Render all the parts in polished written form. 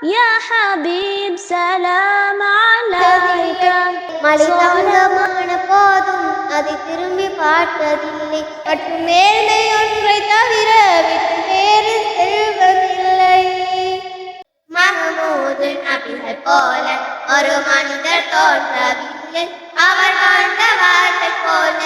يا حبيب سلام عليك மலை தாண்டமான போதும் அதை திரும்பி பார்த்ததில்லை. மற்றும் மேன்மை ஒன்றை தவிர விட்டு வேறு செல்வதில்லை. மஹமூது நபிகள் போல ஒரு மனிதர் தோன்றவில்லை. அவர் வாழ்ந்த வாழ்க்கை போல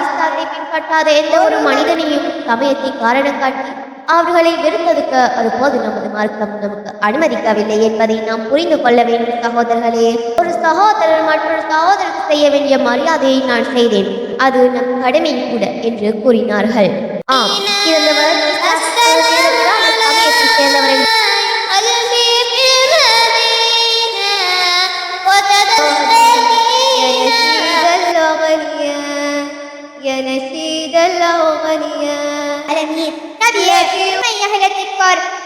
இஸ்லாத்தை பின்பற்றாத எந்த ஒரு மனிதனையும் சமயத்தை காரணம் காட்டி அவர்களை வெறுப்பதற்கு அதுபோது நமது மார்க்கம் நமக்கு அனுமதிக்கவில்லை என்பதை நாம் புரிந்து கொள்ள வேண்டும் சகோதரர்களே. ஒரு சகோதரர் மற்றொரு சகோதரருக்கு செய்ய வேண்டிய மரியாதையை நான் செய்தேன், அது நம் கடமை கூட என்று கூறினார்கள். ஆம், இறந்தவர் சமயத்தை சேர்ந்தவர்கள்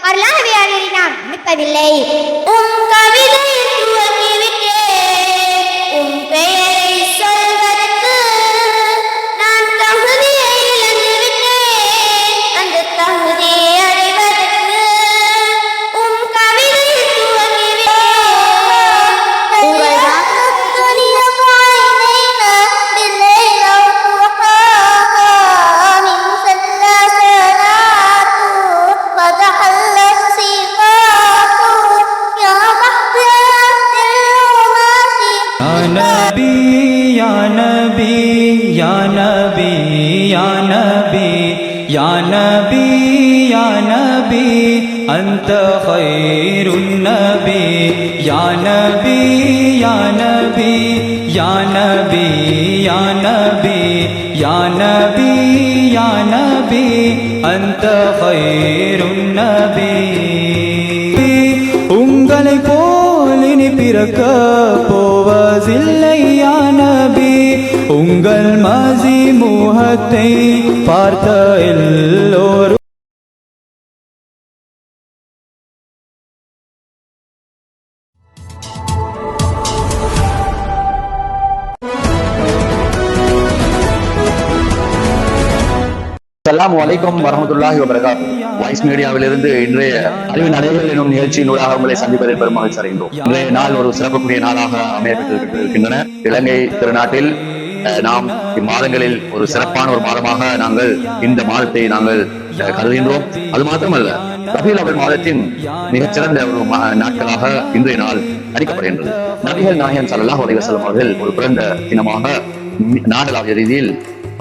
அருளாகவே நாம் நிற்பதில்லை. உன் கவிதை உன் பெயரை சொல்வதற்கு நான் தகுதியை இழந்துவிட்டேன். அந்த தகுதியை அறிவதற்கு உன் கவிதை أنت خير النبي يا نبي يا نبي يا نبي يا نبي يا نبي يا نبي أنت خير النبي உங்களை போல் இனி பிறக்க போவதில்லை யா நபி. உங்கள் மசி முகத்தை பார்த்த எல்லோரும் அஸ்ஸலாமு அலைக்கும் வரஹ்மத்துல்லாஹி வபரகாத்துஹு. வாய்ஸ் மீடியாவிலிருந்து இன்றைய அறிவின் அலைகள் எனும் நிகழ்ச்சியினூடாக உங்களை சந்திப்பதை பெரும் மகிழ்ச்சி அடைகின்றோம். இன்றைய நாள் ஒரு சிறப்புக்குரிய நாளாக அமையப்பட்டிருக்கின்றன. இலங்கை திருநாட்டில் நாம் இம்மாதங்களில் ஒரு சிறப்பான ஒரு மாதமாக நாங்கள் இந்த மாதத்தை நாங்கள் கருதுகின்றோம். அது மாத்திரமல்ல, ரபீஉல் அவ்வல் மாதத்தின் மிகச்சிறந்த ஒரு நாட்களாக இன்றைய நாள் அறிக்கப்படுகின்றது. நபிகள் நாயகம் ஸல்லல்லாஹு அலைஹி வஸல்லம் அவர்கள் ஒரு பிறந்த தினமாக நாடளாவிய ரீதியில்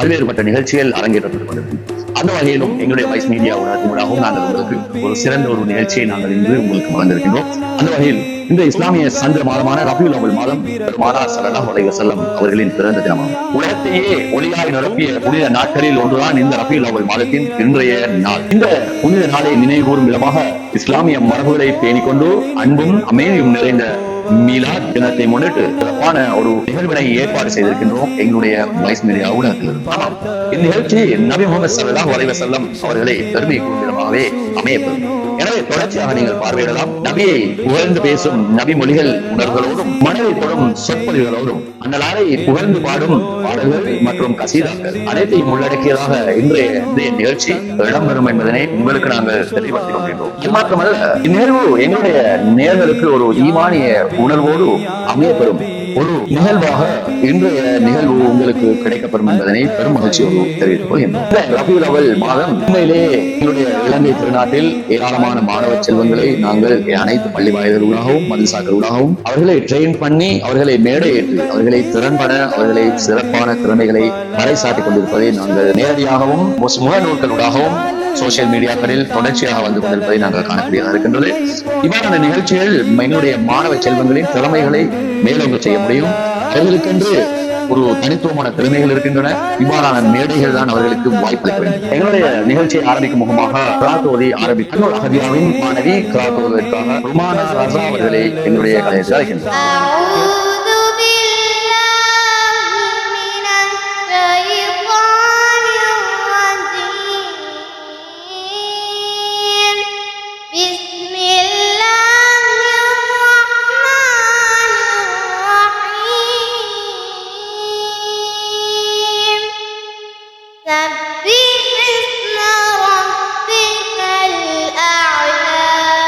பல்வேறுபட்ட நிகழ்ச்சிகள் அரங்கேற்றப்பட்டுக் கொண்டிருக்கின்றன. அந்த வகையிலும் எங்களுடைய வாய்ஸ் மீடியா ஊடகத்தினூடாகவும் நாங்கள் உங்களுக்கு ஒரு சிறந்த ஒரு நிகழ்ச்சியை நாங்கள் இன்று உங்களுக்கு வழங்கியிருக்கின்றோம். அந்த வகையில் இந்த இஸ்லாமிய சந்திர மாதமான ரபீஉல் அவ்வல் மாதம் பெருமானார் ஸல்லல்லாஹு அலைஹி வஸல்லம் அவர்களின் பிறந்த தினமாகும். உலகத்தையே ஒளியாய் நிரப்பிய புனித நாட்களில் ஒன்றுதான் இந்த ரபீஉல் அவ்வல் மாதத்தின் இன்றைய நாள். இந்த புனித நாளை நினைவுகூரும் விதமாக இஸ்லாமிய மரபுகளை பேணிக்கொண்டு அன்பும் அமைதியும் நிறைந்த மீலாத் தினத்தை முன்னிட்டு சிறப்பான ஒரு நிகழ்வினை ஏற்பாடு செய்திருக்கின்றோம் எங்களுடைய வாய்ஸ் மீடியா ஊடகத்தில். இந்நிகழ்ச்சி நபி முஹம்மது ஸல்லல்லாஹு அலைஹி வஸல்லம் அவர்களை பெருமை கூறும் விதமாகவே அமையப்பெறும். எனவே தொடர்ச்சியாக நீங்கள் பார்வையிடலாம். நபியை புகழ்ந்து பேசும் நபி மொழிகள் உணர்வுகளோடும் மனதை தொடும் சொற்பொழிகளோடும் அன்னலாரை புகழ்ந்து பாடும் பாடல்கள் மற்றும் கசீதாக்கள் அனைத்தையும் உள்ளடக்கியதாக இன்றைய நிகழ்ச்சி இடம்பெறும் என்பதனை உங்களுக்கு நாங்கள் தெளிவுபடுத்திக் கொண்டிருக்கிறோம். இது மாத்திரமல்ல, இந்நிகழ்வு எங்களுடைய நேயர்களுக்கு ஒரு ஈமானிய உணர்வோடு அமையப்பெறும் ஒரு நிகழ்வாக இன்றைய நிகழ்வு உங்களுக்கு கிடைக்கப்பெறும் என்பதனை பெரும் மகிழ்ச்சியோடு தெரிவித்துக் கொள்கின்றோம். ரபீஉல் அவ்வல் மாதம் உண்மையிலே எங்களுடைய இலங்கை திருநாட்டில் ஏராளமான மாணவ செல்வங்களை நாங்கள் அனைத்து பள்ளி வாயில்களாகவும் மதரசாக்களூடாகவும் அவர்களை ட்ரெயின் பண்ணி அவர்களை மேடையேற்றி அவர்களை திறன்பட அவர்களை சிறப்பான திறமைகளை பறைசாட்டிக் கொண்டிருப்பதை நாங்கள் நேரடியாகவும் முகநூல்களூடாகவும் சோசியல் மீடியாக்களில் தொடர்ச்சியாக வந்து கொண்டிருப்பதை நாங்கள் காணக்கூடியதாக இருக்கின்றது. இவ்வாறான நிகழ்ச்சிகள் எங்களுடைய மாணவ செல்வங்களின் திறமைகளை மேலோங்க செய்ய முடியும். அவர்களுக்கென்று ஒரு தனித்துவமான திறமைகள் இருக்கின்றன. இவ்வாறான மேடைகள் தான் அவர்களுக்கு வாய்ப்பளிக்க வேண்டும். எங்களுடைய நிகழ்ச்சியை ஆரம்பிக்கும் முகமாக கிராத்தோதி ஆரம்பிக்கும் அகதியாவின் மாணவி கிராத்தோவதற்காக ருமானா ரஸா அவர்களை எங்களுடைய கலைஞர்கள் அழைக்கின்றனர். سبح اسم ربك الأعلى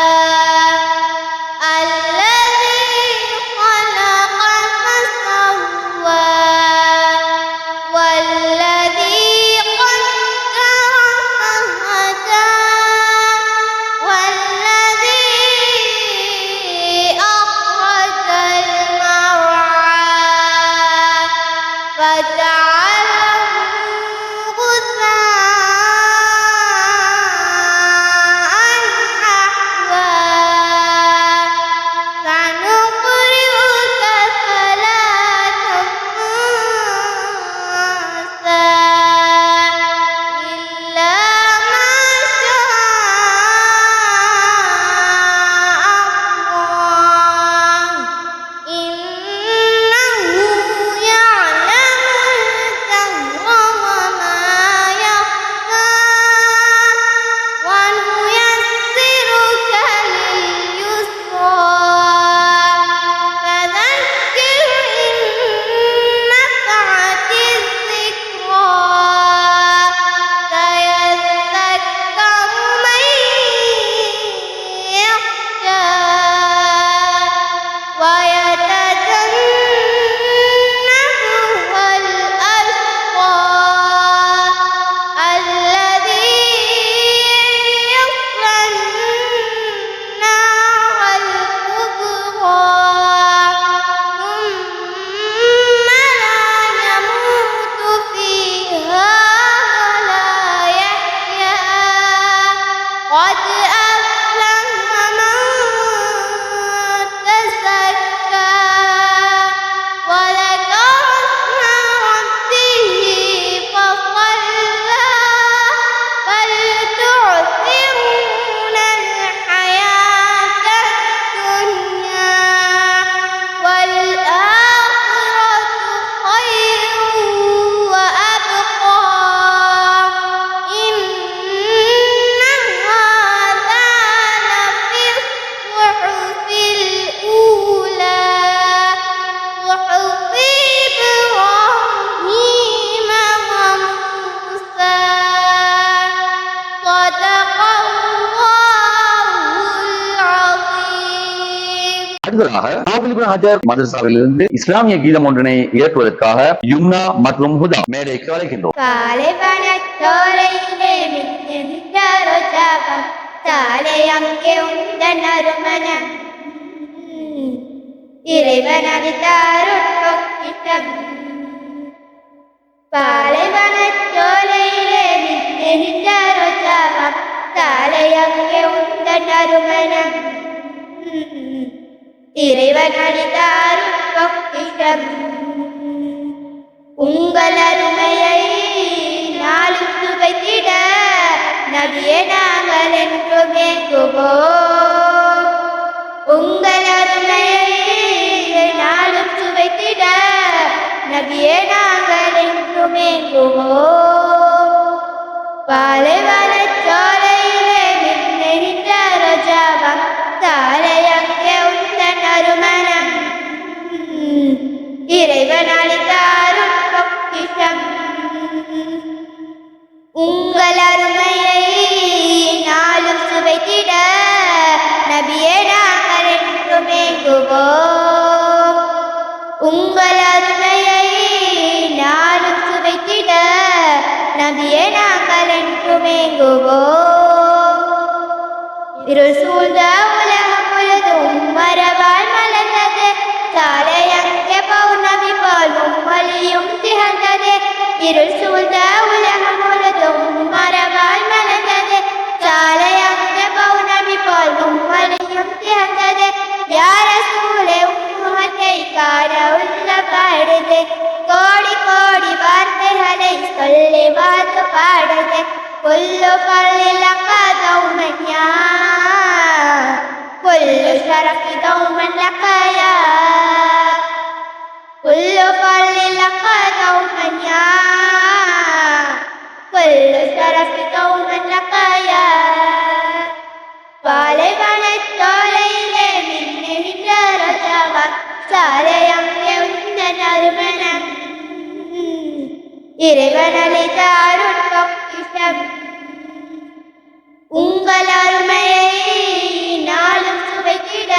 அடுத்ததாக ஹாஃபிஸ் இப்னு ஹஜர் மதரசாவிலிருந்து இஸ்லாமிய கீதம் ஒன்றினை இயற்றுவதற்காக யும்னா மற்றும் ஹுதா மேடைக்கு அழைக்கின்றோம். பாலைவனச்சோலையிலே நின்ற ரோஜாவாம் சாலையங்கே உந்தன் அருமணம் இறைவன் அளித்தாரும் பொக்கிஷம் உங்கள் அருமையை நாளும் சுவைத்திட நபியே நாங்கள் என்றும் ஏங்குவோம். உங்கள் அருமையை நாளும் சுவைத்திட நபியே நாங்கள் என்றும் ஏங்குவோம். பாலைவனச்சோலையிலே நின்ற ரோஜாவாம் சாலையங்கே உந்தன் அருமணம் இறைவன் அளித்தாரும் பொக்கிஷம் உங்கள் அருமையை நாளும் சுவைத்திட நபியே நாங்கள் என்றும் ஏங்குவோம். உங்கள் அருமையை நாளும் சுவைத்திட நபியே நாங்கள் என்றும் ஏங்குவோம். இருள் சூழ்ந்த உலகம் முழுதும் மரபால் மலர்ந்தது சாலையங்கே பௌர்ணமி போல் மும்மொழியும் திகழ்ந்தது. இருள் சூழ்ந்த உலகம் முழுதும் மரபால் மலர்ந்தது சாலையங்கே பௌர்ணமி போல் மும்மொழியும் திகழ்ந்தது. யார சூழே முகத்தை காண உள்ள பாடுது கோடி கோடி வார்த்தைகளை சொல்லி வாழ்த்து பாடுது. குல்லு பள்ளில கதவுமன்யா குல்லு ஷரஃபி தௌமன் லக்கயா குல்லு பள்ளில கதவுமன்யா குல்லு ஷரஃபி தௌமன் லக்கயா. பாலைவனச்சோலையிலே நின்ற ரோஜாவாம் சாலையங்கே உந்தன் அருமணம் இறைவன் அளித்தாரும் பொக்கிஷம் உங்கள் அருமையை நாளும் சுவைத்திட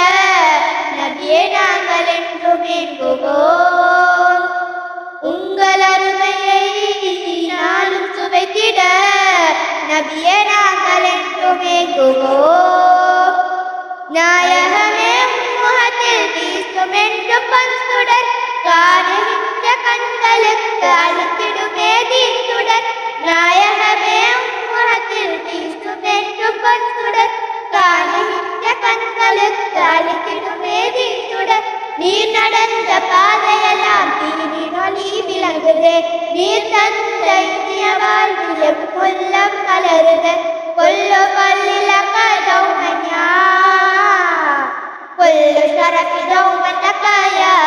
நபியே நாங்கள் என்றும் ஏங்குவோம். உங்கள் அருமையை நாளும் சுவைத்திட நபியே நாங்கள் என்றும் ஏங்குவோம். நாயகமே முகத்தில் வீசும் என்று பன்சுடர் காணுகின்ற கண்களுக்கு அளித்திடுமே தீர்த்துடன். நாயகமே முகத்தில் வீசும் என்று பன்சுடர் காணுகின்ற கண்களுக்கு அளித்திடுமே தீர்த்துடன். நீர் நடந்த பாதையெல்லாம் தீனின் ஒளி விளங்குது நீர் தந்த இனிய வாழ்விலும் உள்ளம் மலருது. கொல்லு பள்ளில கதவுமன்யா كل شرف دوما لك يا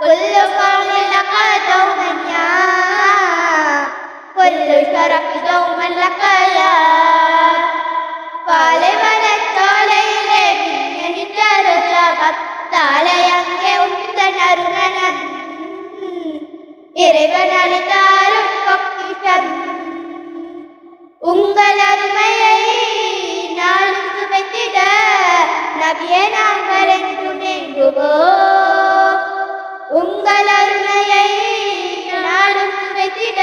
كل قول لك دوما يا كل شرف دوما لك يا. பாலைவனச்சோலையிலே நின்ற ரோஜாவாம் சாலையங்கே உந்தன் அருமணம் இறைவன் அளித்தாரும் பொக்கிஷம் உங்கள் அருமையை நாளும் சுவைத்திட நபியே நாங்கள் என்றும் ஏங்குவோம். உங்கள் அருமையை நாளும் சுவைத்திட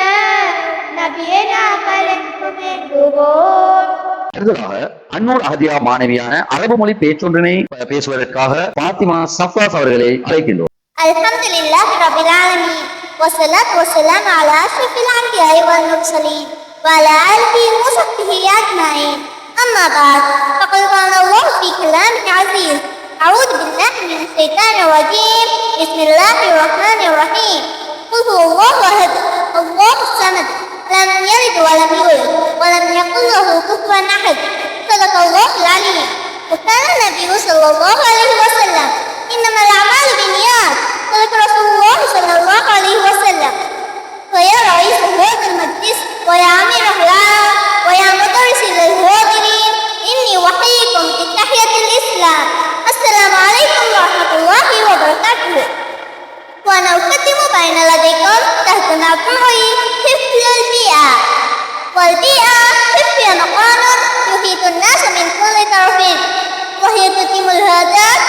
நபியே நாங்கள் என்றும் ஏங்குவோம். அடுத்ததாக அன்னூர் அஹதியா மாணவியான அரபு மொழி பேச்சொன்றினை பேசுவதற்காக பாத்திமா சஃபாஸ் அவர்களை அழைக்கின்றோம். அல்ஹம்துலில்லாஹி ரப்பில் ஆலமீன் வஸ்ஸலாத்து வஸ்ஸலாமு அலா அஷ்ரஃபில் அன்பியாஇ வல் முர்சலீன் வ அலா ஆலிஹி வ ஸஹ்பிஹி அஜ்மஈன். أما بعد فقد قال الله في كلامه العزيز أعوذ بالله من الشيطان الرجيم بسم الله الرحمن الرحيم قل هو الله أحد الله الصمد لم يلد ولم يولد ولم يكن له كفوا أحد صدق الله العليم. وقال النبي صلى الله عليه وسلم إنما الأعمال بالنيات. صدق رسول الله صلى الله عليه وسلم. ويا رئيس هذا المجلس ويا أمير الأعلام ويا مدرس للحاضرين إني أحييكم بتحية الإسلام السلام عليكم ورحمة الله وبركاته. وأنا أقدم بين يديكم تحت مشروعي حفظ البيئة. والبيئة هي مكان يحيط الناس من كل طرف وهي تتم الهدف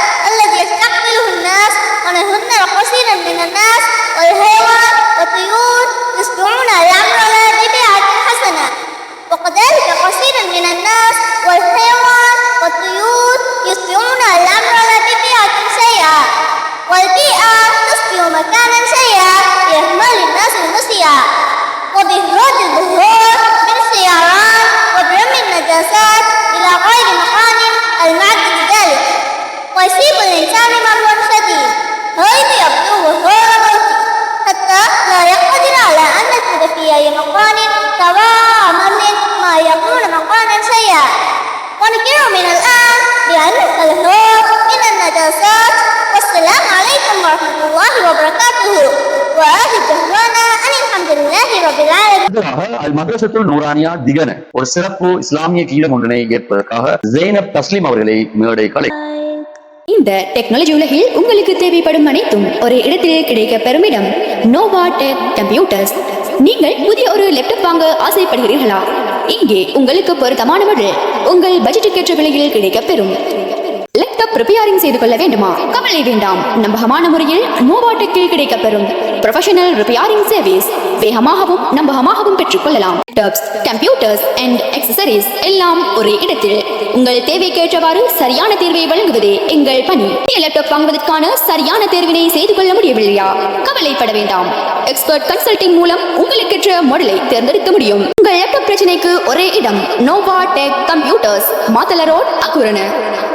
مكان سواء مرة ما يكون مكانا سيئا ونكر من الآن بأنك الهروب من النجاسات والسلام عليكم ورحمة الله وبركاته وآخر دعوانا أن الحمد لله رب العالمين. அடுத்ததாக அல் மதரசத்துல் நூரானியா திகன ஒரு சிறப்பு இஸ்லாமிய கீதம் ஒன்றினை ஏற்பதற்காக ஜெய்னப் தஸ்லீம் அவர்களை மேடை கலை. இந்த டெக்னாலஜி உலகில் உங்களுக்கு தேவைப்படும் அனைத்தும் ஒரு இடத்தில் கிடைக்க பெறும் இடம் நோவா டெக் கம்ப்யூட்டர்ஸ். நீங்கள் புதிய ஒரு லேப்டாப் வாங்க ஆசைப்படுகிறீர்களா? இங்கே உங்களுக்கு பொருத்தமான மாடல் உங்கள் பட்ஜெட்டுக்கேற்ற விலையில் கிடைக்க பெறும். லேப்டாப் ரிப்பேரிங் செய்து கொள்ள வேண்டுமா? கவலை வேண்டாம். நம்பகமான முறையில் நோவா டெக்கில் கிடைக்க பெறும் ப்ரொஃபஷனல் ரிப்பேரிங் சர்வீஸ் வேகமாகவும் நம்பகமாகவும் பெற்றுக்கொள்ளலாம். லேப்டாப்ஸ், கம்ப்யூட்டர்ஸ் அண்ட் அக்சசரிஸ் எல்லாம் ஒரே இடத்தில் உங்கள் தேவைக்கேற்றவாறு சரியான தேர்வை வழங்குவதே எங்கள் பணி. லேப்டாப் வாங்குவதற்கான சரியான தேர்வினை செய்து கொள்ள முடியவில்லையா? கவலைப்பட வேண்டாம். எக்ஸ்பர்ட் கன்சல்டிங் மூலம் உங்களுக்கேற்ற மாடலை தேர்ந்தெடுக்க முடியும். உங்கள் லேப்டாப் பிரச்சனைக்கு ஒரே இடம் நோவா டெக் கம்ப்யூட்டர்ஸ், மாத்தல ரோட், அக்குரண.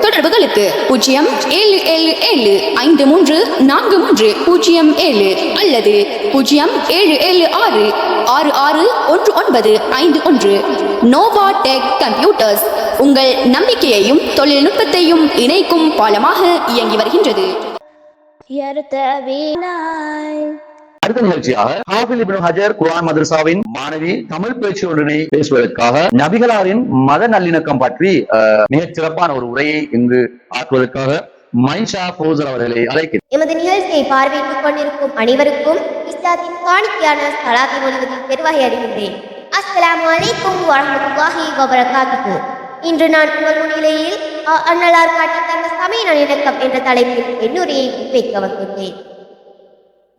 தொடர்புகளுக்கு 0777534307 அல்லது 0776661951. நோவா டெக் கம்ப்யூட்டர்ஸ் உங்கள் நம்பிக்கையையும் தொழில்நுட்பத்தையும் இணைக்கும் பாலமாக இயங்கி வருகின்றது. அடுத்த நிகழ்ச்சியாக ஹாஃபில் இப்னு ஹஜர் குர்ஆன் மதரசாவின் மாணவி தமிழ் பேச்சு ஒன்றினை பேசுவதற்காக நபிகளாரின் மத நல்லிணக்கம் பற்றி மிகச் சிறப்பான ஒரு உரையை இங்கு ஆக்குவதற்காக மைஷா போசர் அவர்களை அழைக்கிறேன். எமது நிகழ்ச்சியை பார்வையிட்டுக் கொண்டிருக்கும் அனைவருக்கும் இஸ்லாத்தின் காணிக்கையான சலாத்தை மொழிவதில் பெருவாகி அறிகின்றேன். அஸ்ஸலாமு அலைக்கும் வரஹ்மத்துல்லாஹி வபரகாத்துஹு. இன்று நான் உங்கள் முன்னிலையில் அன்னலார் காட்டி தந்த சமய நல்லிணக்கம் என்ற தலைப்பில் என்னுரையை முன்வைக்க வந்துள்ளேன்.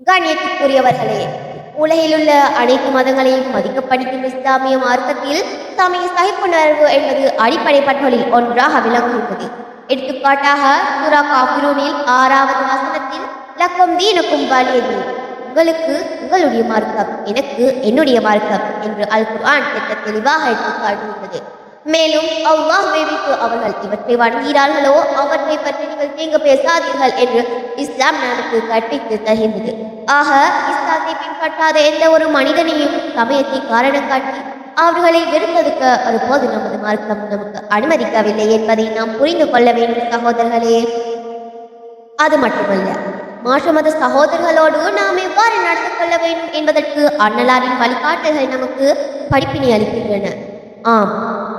கண்ணியத்திற்குரியவர்களே, உலகில் உள்ள அனைத்து மதங்களையும் மதிக்கப்படுகின்ற இஸ்லாமிய மார்க்கத்தில் சமய சகிப்புணர்வு என்பது அடிப்படை பண்புகளில் ஒன்றாக விளங்குகின்றது. எடுத்துக்காட்டாக சூரா காஃபிரூனில் 6வது வசனத்தில் லக்கும் தீனுக்கும் வலியது, உங்களுக்கு உங்களுடைய மார்க்கம், எனக்கு என்னுடைய மார்க்கம் என்று அல் குர்ஆன் தெளிவாக எடுத்துக்காட்டுகின்றது. மேலும் அல்லாஹ் வைத்து அவர்கள் இவற்றை வணங்குகிறார்களோ அவற்றை பற்றி நீங்கள் தீங்கு பேசாதீர்கள் என்று இஸ்லாம் நமக்கு கற்பித்து தருகின்றது. ஆக இஸ்லாத்தை பின்பற்றாத எந்த ஒரு மனிதனையும் சமயத்தை காரணம் காட்டி அவர்களை வெறுப்பதற்க ஒருபோது நமது மார்க்கம் நமக்கு அனுமதிக்கவில்லை என்பதை நாம் புரிந்து கொள்ள வேண்டும் சகோதரர்களே. அது மட்டுமல்ல, மாற்று மத சகோதரர்களோடு நாம் எவ்வாறு நடந்து கொள்ள வேண்டும் என்பதற்கு அன்னலாரின் வழிகாட்டல்கள் நமக்கு படிப்பினை அளிக்கின்றன. ஆம்,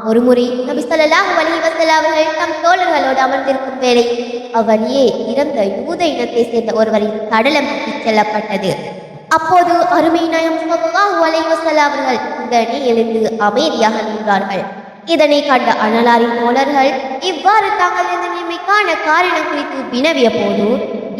ஒருமுறை நபி ஸல்லல்லாஹு அலைஹி வஸல்லம் அவர்கள் தம் தோழர்களோடு அமர்ந்திருக்கும் வேளை அவ்வழியே இறந்த யூத இனத்தை சேர்ந்த ஒருவரின் சடலம் செல்லப்பட்டது. அப்போது அருமை நாயகம் ஸல்லல்லாஹு அலைஹி வஸல்லம் அவர்கள் உடனே எழுந்து அமைதியாக நின்றார்கள். இதனை கண்ட அன்னலாரின் தோழர்கள் இவ்வாறு தாங்கள் இந்த நிலைமைக்கான காரணம் குறித்து வினவிய போது,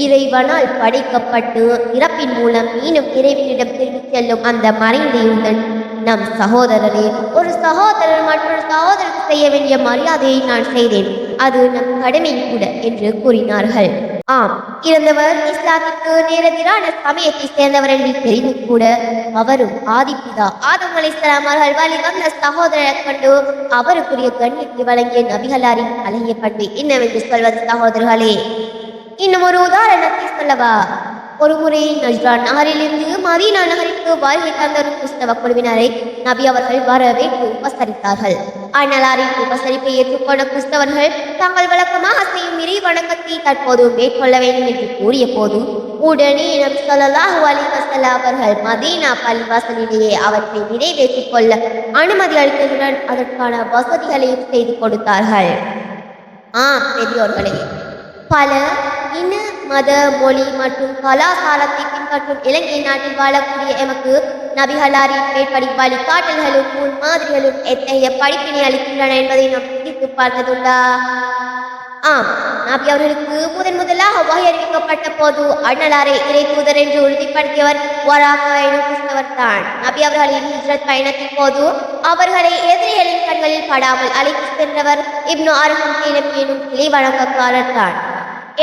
இறைவனால் படைக்கப்பட்டு இறப்பின் மூலம் மீண்டும் இறைவனிடம் திரும்பிச் செல்லும் அந்த மறைந்த யூதன் நம் சகோதரரே. ஒரு சகோதரர் மற்றொரு சகோதரருக்கு செய்ய வேண்டிய மரியாதையை நான் செய்தேன், அது நம் கடமை கூட என்று கூறினார்கள். ஆம், இறந்தவர் இஸ்லாத்திற்கு நேரெதிரான சமயத்தை சேர்ந்தவர் என்று தெரிந்து கூட அவரும் ஆதிபிதா ஆதம் அலைஹிஸ்ஸலாம் அவர்கள் வழி வந்த சகோதரரை கண்டு அவருக்குரிய கண்ணியத்தை வழங்கிய நபிகளாரின் அழகிய பண்பு என்னவென்று சொல்வது சகோதரர்களே. இன்னும் ஒரு உதாரணத்தை சொல்லவா? ஒரு முறை நஜ்ரான் நகரிலிருந்து மதீனா நகருக்கு வருகை தந்த ஒரு கிறிஸ்தவ குழுவினரை நபி அவர்கள் வரவேற்று உபசரித்தார்கள். அன்னலாரின் உபசரிப்பை ஏற்றுக்கொண்ட கிறிஸ்தவர்கள் தாங்கள் வழக்கமாக செய்யும் இறை வணக்கத்தை தற்போது மேற்கொள்ள வேண்டும் என்று கூறிய போது உடனே நபி ஸல்லல்லாஹு அலைஹி வஸல்லம் அவர்கள் மதீனா பள்ளிவாசலிலேயே அவற்றை நிறைவேற்றிக் கொள்ள அனுமதி அளித்ததுடன் அதற்கான வசதிகளையும் செய்து கொடுத்தார்கள். பெரியோர்களே, பல இன மத மொழி மற்றும் கலாச்சாரத்தை பின்பற்றும் இலங்கை நாட்டில் வாழக்கூடிய எமக்கு நபிகளாரின் மேற்படி வழிகாட்டல்களும் முன்மாதிரிகளும் எத்தகைய படிப்பினை அளிக்கின்றன என்பதை நாம் சிந்தித்து பார்த்ததுண்டா? நபி அவர்களுக்கு முதலாக வகை அறிவிக்கப்பட்ட போது அன்னலாரை இறை தூதர் என்று உறுதிப்படுத்தியவர் வராகா எனும் கிறிஸ்தவர் தான். நபி அவர்களின் ஹிஜ்ரத் பயணத்தின் போது அவர்களை எதிரிகளின் கண்களில் படாமல் அழைத்து சென்றவர் இப்னு அரகம் எனும் கிளை வழக்கக்காரர் தான்.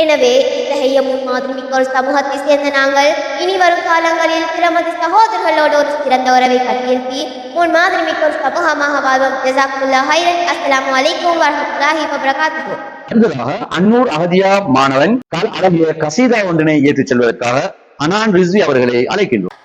எனவே இத்தகைய முன்மாதிரி மிக்க ஒரு சமூகத்தை சேர்ந்த நாங்கள் இனி வரும் காலங்களில் பிறமது சகோதரர்களோடு ஒரு சிறந்த உறவை கட்டியெழுப்பி முன்மாதிரி மிக்க ஒரு சமூகமாக வாழ்வோம். ஜஸாக்குமுல்லாஹ் ஹைரன். அஸ்ஸலாமு அலைக்கும் வரஹ்மத்துல்லாஹி வபரகாத்துஹு. அடுத்ததாக அன்னூர் அகதியா மாணவன் அழகிய கசீதா ஒன்றினை ஏற்றுச் செல்வதற்காக அனான் ரிஸ்வி அவர்களை அழைக்கின்றோம்.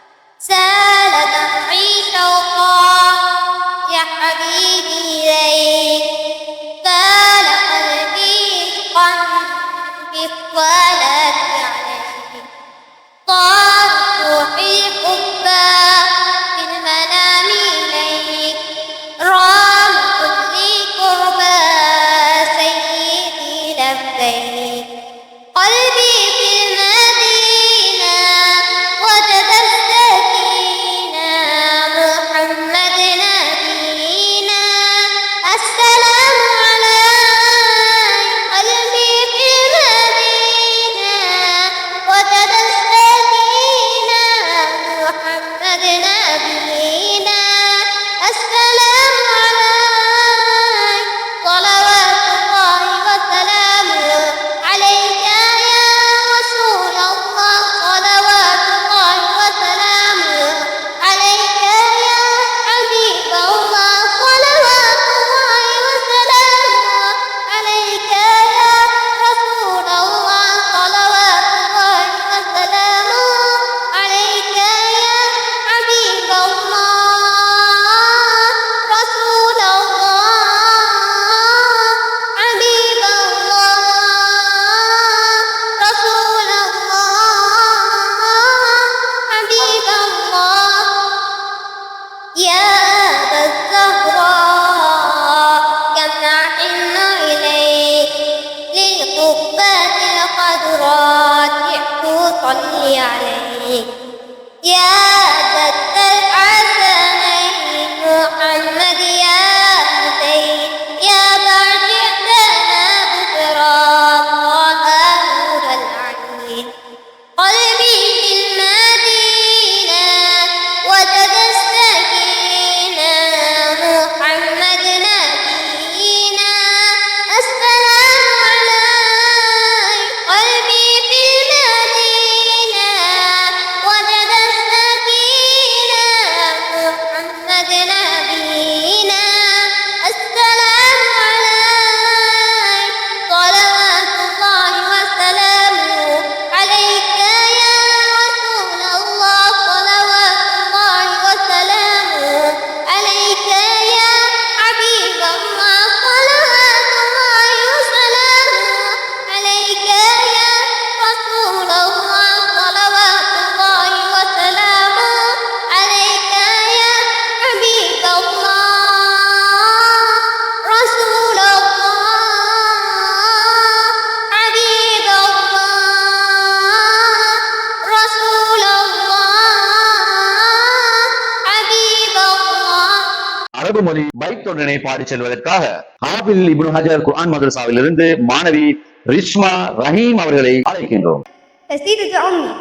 மொழி பைக் தொடரினை பாடி செல்வதற்காக ஹாஃபில் இப்னு ஹஜர் குர்ஆன் மதரசாவிலிருந்து மாணவி ரிஷ்மா ரஹீம் அவர்களை அழைக்கின்றோம். قصيدة عمي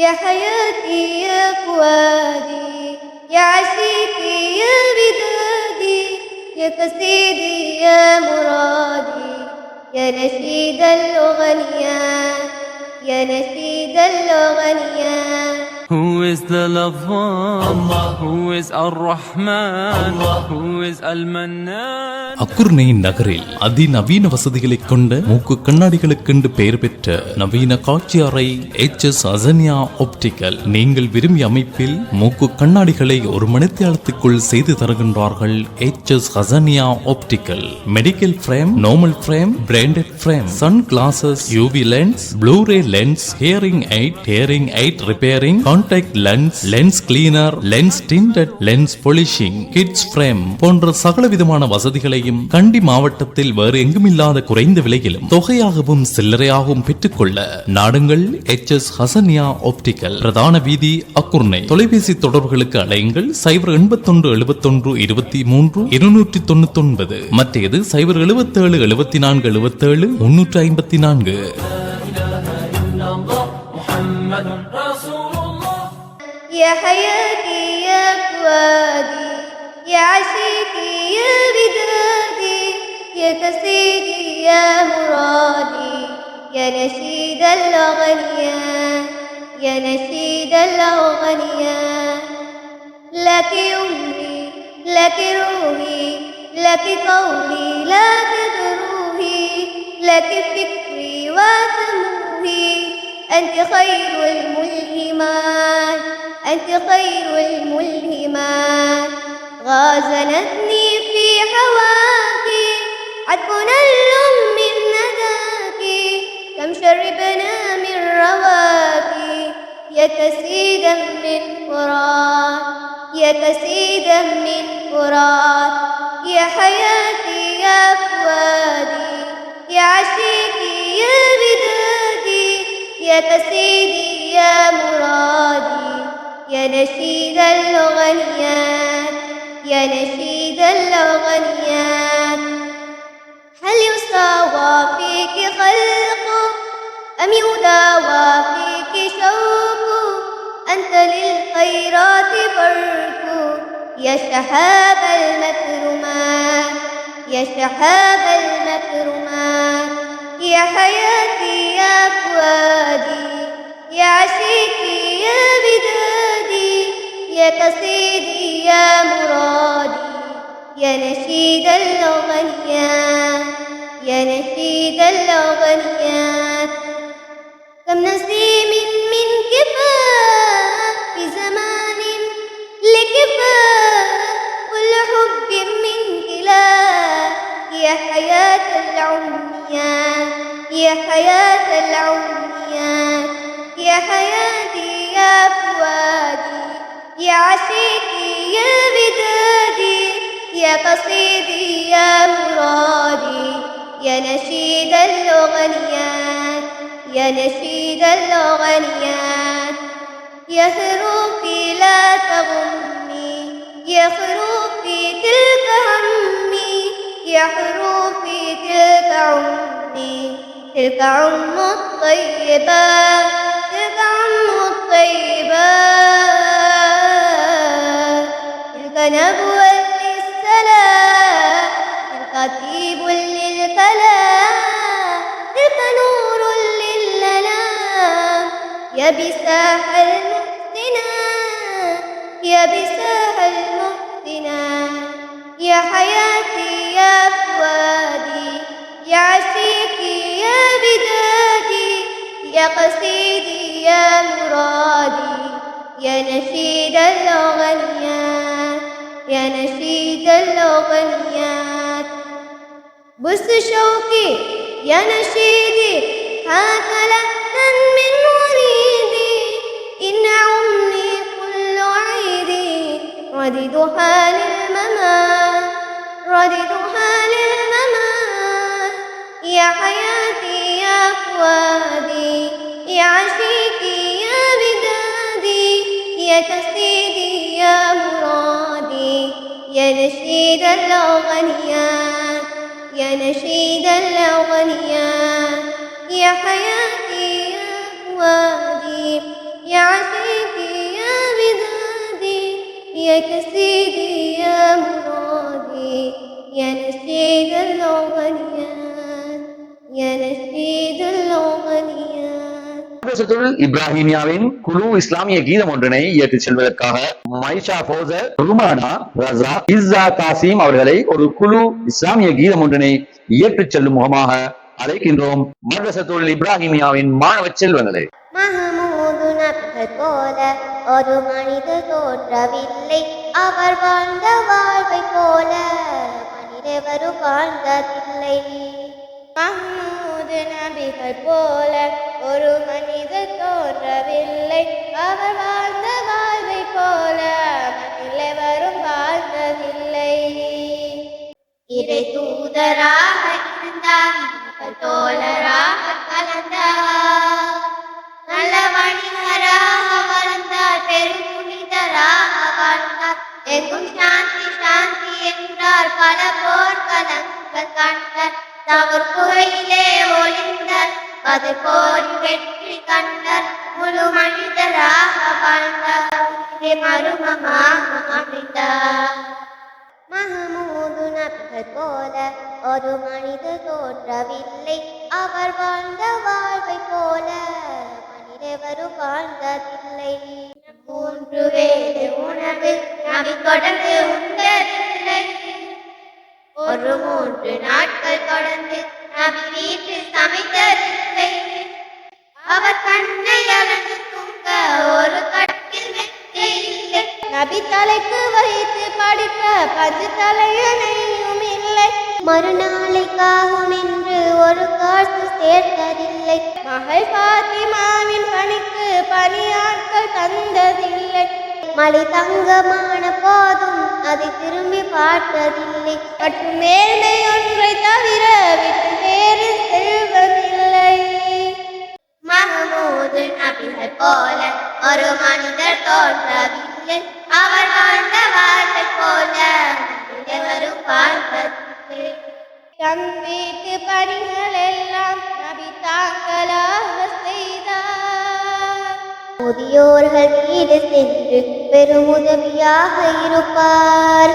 يا حياتي يا فؤادي يا عشيقي يا بدادي يا قصيدي يا مرادي يا نشيد الأغنيات يا نشيد الأغنيات. Who is the lover? Allah. Who is Ar-Rahman? Allah. Who is Al-Mannan? அக்குர்ணை நகரில் அதிநவீன வசதிகளை கொண்ட மூக்கு கண்ணாடிகளுக்கென்று பெயர் பெற்ற நவீன காட்சி அறை HS அசன்யா ஆப்டிகல். நீங்கள் விரும்பிய அமைப்பில் மூக்கு கண்ணாடிகளை ஒரு மணித்தியாலத்துக்குள் செய்து தருகின்றார்கள். HS Asanya optical. Medical frame, normal frame, branded frame, sun glasses, UV lens, blue ray lens, hearing aid repairing, contact lens, lens cleaner, lens tinted, lens polishing, kids frame போன்ற சகல விதமான வசதிகளையும் கண்டி மாவட்டத்தில் வேறு எங்குமில்லாத குறைந்த விலையிலும் தொகையாகவும் சில்லறையாகவும் பெற்றுக்கொள்ள நாடுங்கள் HS ஹசன்யா ஆப்டிகல், பிரதான வீதி, அக்குர்ணை. தொலைபேசி தொடர்புகளுக்கு அழையுங்கள் 081 71 23 299, மற்றது 077 74 77 354. يا حياتي يا فؤادي يا عشيقي يا بدادي يا قصيدي يا مرادي يا نشيد الأغنيات يا نشيد الأغنيات. لك أمري لك روحي لك قولي لا تدروهي لك فكري وطموحي أنت خير الملهمات أنت خير الملهمات. غازلتني في حواك عذبنا اللم من نداك كم شربنا من رواك يا كسيدا من فرات يا كسيدا من فرات. يا حياتي يا فؤادي يا عشيقي يا بدادي يا كسيدي يا مرادي يا نشيد الأغنيات يا نشيد الأغنيات. هل يساوى فيك خلق أم يداوى فيك شوق أنت للخيرات برق يا شهاب المكرمات يا شهاب المكرمات. يا حياتي يا فؤادي يا عشيقي يا بدادي يا قصيدي يا مرادي يا نشيد الأغنيات يا نشيد الأغنيات. كم نسيم من كفاء في زمان لكفاء كل حب من كلاه يا حياة العميات يا حياة العميات. يا حياتي يا فؤادي يا عشيقي يا بدادي يا قصيدي يا مرادي يا نشيد الأغنيات يا نشيد الأغنيات. يا حروفي لا تغمي يا حروفي تلك همي يا حروفي تلك عمي تلك عم الطيبة تلك عم الطيبة تلك نبوة للسلام تلك طيب للكلام تلك نور للأنام يا بساح المحسنات يا بساح المحسنات. يا حياتي يا فؤادي يا عشيقي يا بدادي يا قصيدي يا مرادي يا نشيد الأغنيات يا نشيد الأغنيات. بس شوقي يا نشيدي هات لحنا من وريدي إن عمري كل عيدي رددها للممات رددها للممات. يا حياتي يا فؤادي يا عشيقي يا بدادي يا قصيدي يا مرادي نشيد الأغنيات يا نشيد الأغنيات يا حياتي يا فؤادي يا عشيقي يا بدادي يا كسيدي يا مرادي يا نشيد الأغنيات يا نشيد الأغنيات. இப்ராஹிமியாவின் குழு இஸ்லாமிய கீதம் ஒன்றினை இயற்றிச் செல்வதற்காக மைஷா போசர், ருமானா, ரஸா, இஸ்ஸா காசிம் அவர்களை ஒரு குழு இஸ்லாமிய கீதம் ஒன்றினை இயற்றிச் செல்லும் முகமாக அழைக்கின்றோம். மதரசத்துல் இப்ராஹிமியாவின் மாணவ செல்வங்களே. மஹமூது நபிகள் போல ஒரு மனிதர் தோன்றவில்லை, அவர் வாழ்ந்த வாழ்வை போல மனிதவரும் வாழ்ந்ததில்லை. மஹமூது நபிகள் போல ஒரு மனிதர் தோன்றவில்லை, அவர் வாழ்ந்த வாழ்வை போல மனிதவரும் வாழ்ந்ததில்லை. இறை தூதராக இருந்தார், தோழராக கலந்தார், நல்ல வணிகராக வளர்ந்தார், பெருமுனிதராக வாழ்ந்தார், எங்கும் சாந்தி சாந்தி என்றார், பல போர்க்களங்கள் கண்டார், தவறு புகையிலே ஒளிந்தார், அது போர் வெற்றி கண்டார், முழு மனிதராக வாழ்ந்தார், மருமமாக அமைந்தார். மஹமூது நபிகள் போல ஒரு மனிதர் தோன்றவில்லை, அவர் வாழ்ந்த வாழ்வை போல மனிதவரும் வாழ்ந்ததில்லை. 3 வேளை உணவு நபி தொடர்ந்து உண்டதில்லை, ஒரு 3 நாட்கள் தொடர்ந்து நபி வீட்டில் சமைத்ததில்லை, அவர் கண்ணை அளந்து தூங்க ஒரு கட்டில் மெத்தையில்லை, நபி தலைக்கு வைத்து படிக்க பஞ்சு தலையணையும் இல்லை, மறுநாளைக்காகும் என்று ஒரு காசு சேர்த்ததில்லை, மகள் பாத்திமாவின் பணிக்கு பணியாட்கள் தந்ததில்லை, மலை தங்கமான போதும் அதை திரும்பி பார்த்ததில்லை, மற்றும் மேன்மை ஒன்றை தவிர விட்டு வேறு செல்வதில்லை. மஹமூது நபிகள் போல ஒரு மனிதர் தோன்றவில்லை, அவர் வாழ்ந்த வாழ்வை போல மனிதவரும் வாழ்வதில்லை. தம் வீட்டு பணிகள் எல்லாம் நபி தாங்களாக செய்தார், முதியோர்கள் வீடு சென்று பெரும் உதவியாக இருப்பார்,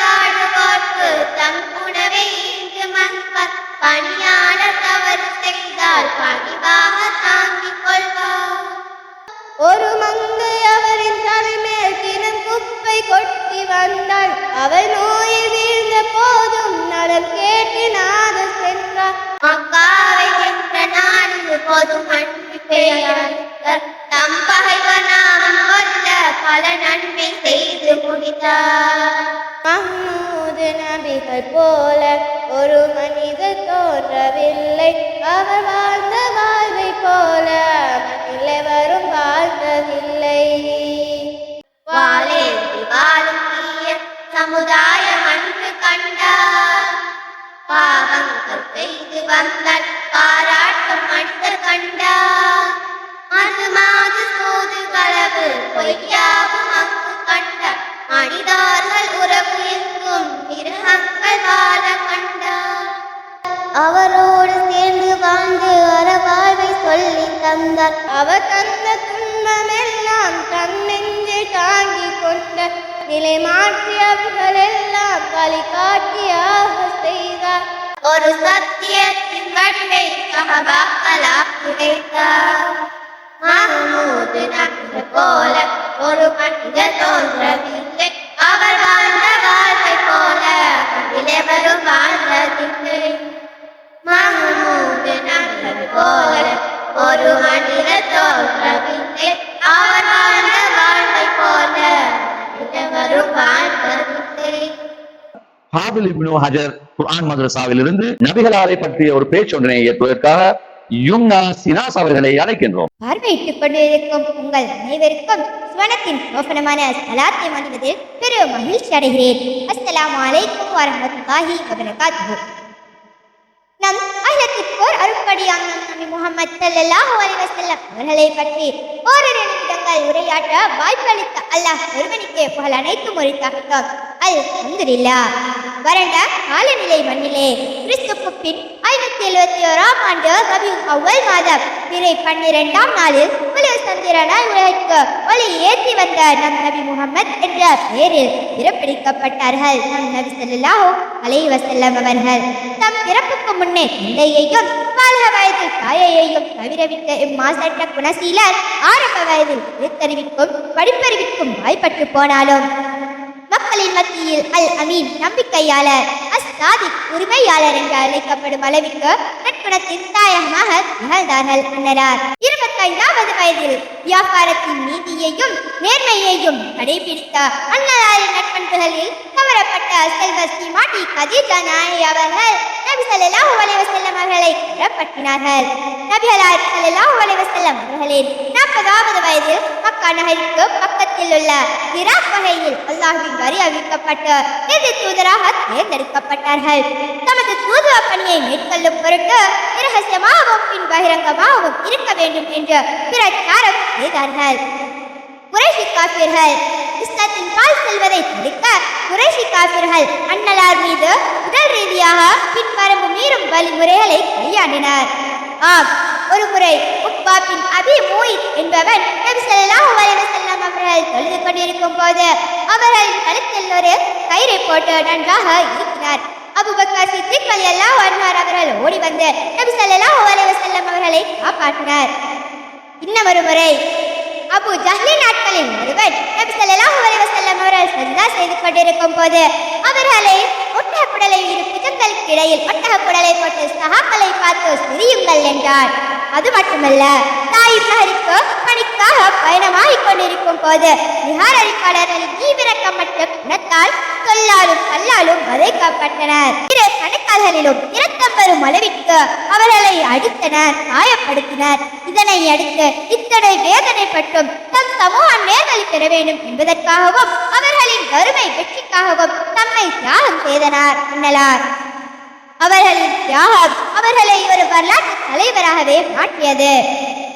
வாழ்வோர்க்கு தம் உணவை இங்கு மன்பார், பணியாளர் தவறு செய்தால் பணிவாக தாங்கிக் கொள்வார். ஒரு மங்கை அவரின் தலைமேல் தினம் குப்பை கொட்டி வந்தாள், அவள் நோயில் வீழ்ந்த போதும் நலன் கேட்டு நாத சென்றார், மக்காவை சென்ற நாடு பொது மன்னிப்பையாளர், தம் பகைவனாம் கொல்ல பல நன்மை செய்து முடித்தார். மஹமூது நபிகள் போல ஒரு மனிதர் தோன்றவில்லை, அவர் வாழ்ந்த வாழ்வை போல மனிதவரும் வாழ்ந்ததில்லை. வாழேந்தி வாழும் தீய சமுதாயம் அன்று கண்டார், பாவங்கள் செய்து வந்தால் பாராட்டும் மனிதர் கண்டார், அது மாது சோது களவு பொய்யாவும் அங்கு கண்டார், மனிதர்கள் உறவு எங்கும் மிருகங்கள் வாழ கண்டார், அவரோடு சேர்ந்து வாழ்ந்து வர வாழ்வை சொல்லி தந்தார், அவர் தந்த துன்பமெல்லாம் தன்னெஞ்சில் தாங்கி கொண்ட நிலை மாற்றியவர்கள் எல்லாம் வழிகாட்டியாக செய்தார், ஒரு சத்தியத்தின் வடிவை சஹாபாக்களாக்கி வைத்தார். மஹமூது நபிகள் போல ஒரு மனிதர் தோன்றவில்லை, அவர் வாழ்ந்த வாழ்வை போல மனிதவரும் வாழ்ந்ததில்லை. மஹமூது நபிகள் போல ஒரு மனிதர் தோன்றவில்லை, அவர் வாழ்ந்த வாழ்வை போல மனிதவரும் வாழ்ந்ததில்லை. ஹாபில் இப்னு ஹஜர் குர்ஆன் மதரசாவிலிருந்து நபிகளாரை பற்றிய ஒரு பேச்சொன்றினை ஏற்பதற்காக யும்னா சினாஸ் அவர்களை அழைக்கின்றோம். பார்வையிட்டுக் கொண்டிருக்கும் உங்கள் அனைவருக்கும் சுவனத்தின் சோபனமான சலாத்தை மகிழ்வதில் பெரும் மகிழ்ச்சி அடைகிறேன். அஸ்ஸலாமு அலைக்கும் வரஹ்மத்துல்லாஹி வபரகாத்துஹு. நம் அகிலத்திற்கோர் அருட்படியாம் நபி முஹம்மது ஸல்லல்லாஹு அலைஹி வஸல்லம் அவர்களை பற்றி ஓரிரு நிமிடங்கள் உரையாற்ற வாய்ப்பளித்த அல்லாஹ் ஒருவனுக்கே புகழ் அனைத்தும் உரித்தாகட்டும். அல்ஹம்துலில்லாஹ். வறண்ட காலநிலை மண்ணிலே கிறிஸ்துக்கு பின் 571ஆம் ஆண்டு ரபியுல் அவ்வல் மாதம் பிறை 12ஆம் நாளில் முழு சந்திரனாய் உலகிற்கு ஒளி ஏற்றி வந்த நம் நபி முகமது என்ற பெயரில் பிறப்பிடிக்கப்பட்டார்கள் நம் நபி ஸல்லல்லாஹு அலைஹி வஸல்லம் அவர்கள். தம் பிறப்புக்கு முன்னே தந்தையையும் பால்க வயதில் தாயையையும் தவிரவிட்ட இம்மாசற்ற குணசீலர் ஆரம்ப வயதில் எழுத்தறிவிக்கும் படிப்பறிவிக்கும் வாய்ப்பட்டு போனாலும் மக்களின் மத்தியில் அல் அமீன் நம்பிக்கையாளர், அஸ்தாதிக் உரிமையாளர் என்று அழைக்கப்படும் அளவிற்கு நற்குணத்தின் தாயகமாக திகழ்ந்தார்கள் அன்னரார். 25வது வயதில் வியாபாரத்தின் நீதியையும் நேர்மையையும் கடைபிடித்த அன்னராரின் நற்பண்புகளில் கவரப்பட்ட செல்வ ஸ்ரீமாட்டி கதீஜா நாயகி அவர்கள் நபி ஸல்லல்லாஹு அலைஹி வஸல்லம் அவர்களை கரப்பற்றினார்கள். நபிகளார் ஸல்லல்லாஹு அலைஹி வஸல்லம் அவர்களின் 40வது வயதில் மக்கா நகருக்கு பக்கத்தில் உள்ள இராக் வகையில் அல்லாஹ்வின் வரி அறிவிக்கப்பட்டு இறுதி தூதராக தேர்ந்தெடுக்கப்பட்டார்கள். தமது தூதுவ பணியை மேற்கொள்ளும் பொருட்டு இரகசியமாகவும் பின் பகிரங்கமாகவும் இருக்க வேண்டும் என்று பிரச்சாரம் செய்தார்கள். குறைஷி காபிர்கள் இஸ்லாத்தின் பால் செல்வதை தடுக்க குறைஷி காபிர்கள் அன்னலார் மீது உடல் ரீதியாக பின்வரம்பு மீறும் வழிமுறைகளை கையாண்டினர். ஆம், ஒரு முறை உக்பா பின் அபி முய்த் என்பவன் நபி ஸல்லல்லாஹு அலைஹி வஸல்லம் அவர்கள் தொழுது கொண்டிருக்கும் போது அவர்களின் கழுத்தில் ஒரு கயிறை போட்டு நன்றாக இருக்கிறார். அபூபக்கர் சித்திக் ரலியல்லாஹு அன்ஹு அவர்கள் ஓடி வந்து நபி ஸல்லல்லாஹு அலைஹி வஸல்லம் அவர்களை காப்பாற்றினார். இன்னொரு முறை அபு ஜஹ்லின் நாட்களில் ஒருவன் நபி ஸல்லல்லாஹு அலைஹி வஸல்லம் அவர்கள் சஜ்தா செய்து கொண்டிருக்கும் போது அவர்களை ஒட்டகக்குடலை இரு புஜங்களுக்கு இடையில் ஒட்டகக்குடலை போட்டு சஹாக்களை பார்த்து சிரியுங்கள் என்றார். அது மட்டுமல்ல, தாயிப் நகருக்கு பணிக்காக பயணமாகிக் கொண்டிருக்கும் போது விஹாரரிப்பாளர்களின் ஈவிரக்கமற்ற குணத்தால் சொல்லாலும் கல்லாலும் வதைக்கப்பட்டனர். இரு கணக்கால்களிலும் இரத்தம் வரும் அளவிற்கு அவர்களை அடித்தனர், காயப்படுத்தினர். இதனை அடுத்து இத்தனை வேதனைப்பட்டும் தம் சமூகம் நேர்வழி பெற வேண்டும் என்பதற்காகவும் அவர்களின் வறுமை வெற்றிக்காகவும் தம்மை தியாகம் செய்தனர் அன்னலார். அவர்களின் தியாகம் அவர்களை ஒரு வரலாற்று தலைவராகவே மாற்றியது.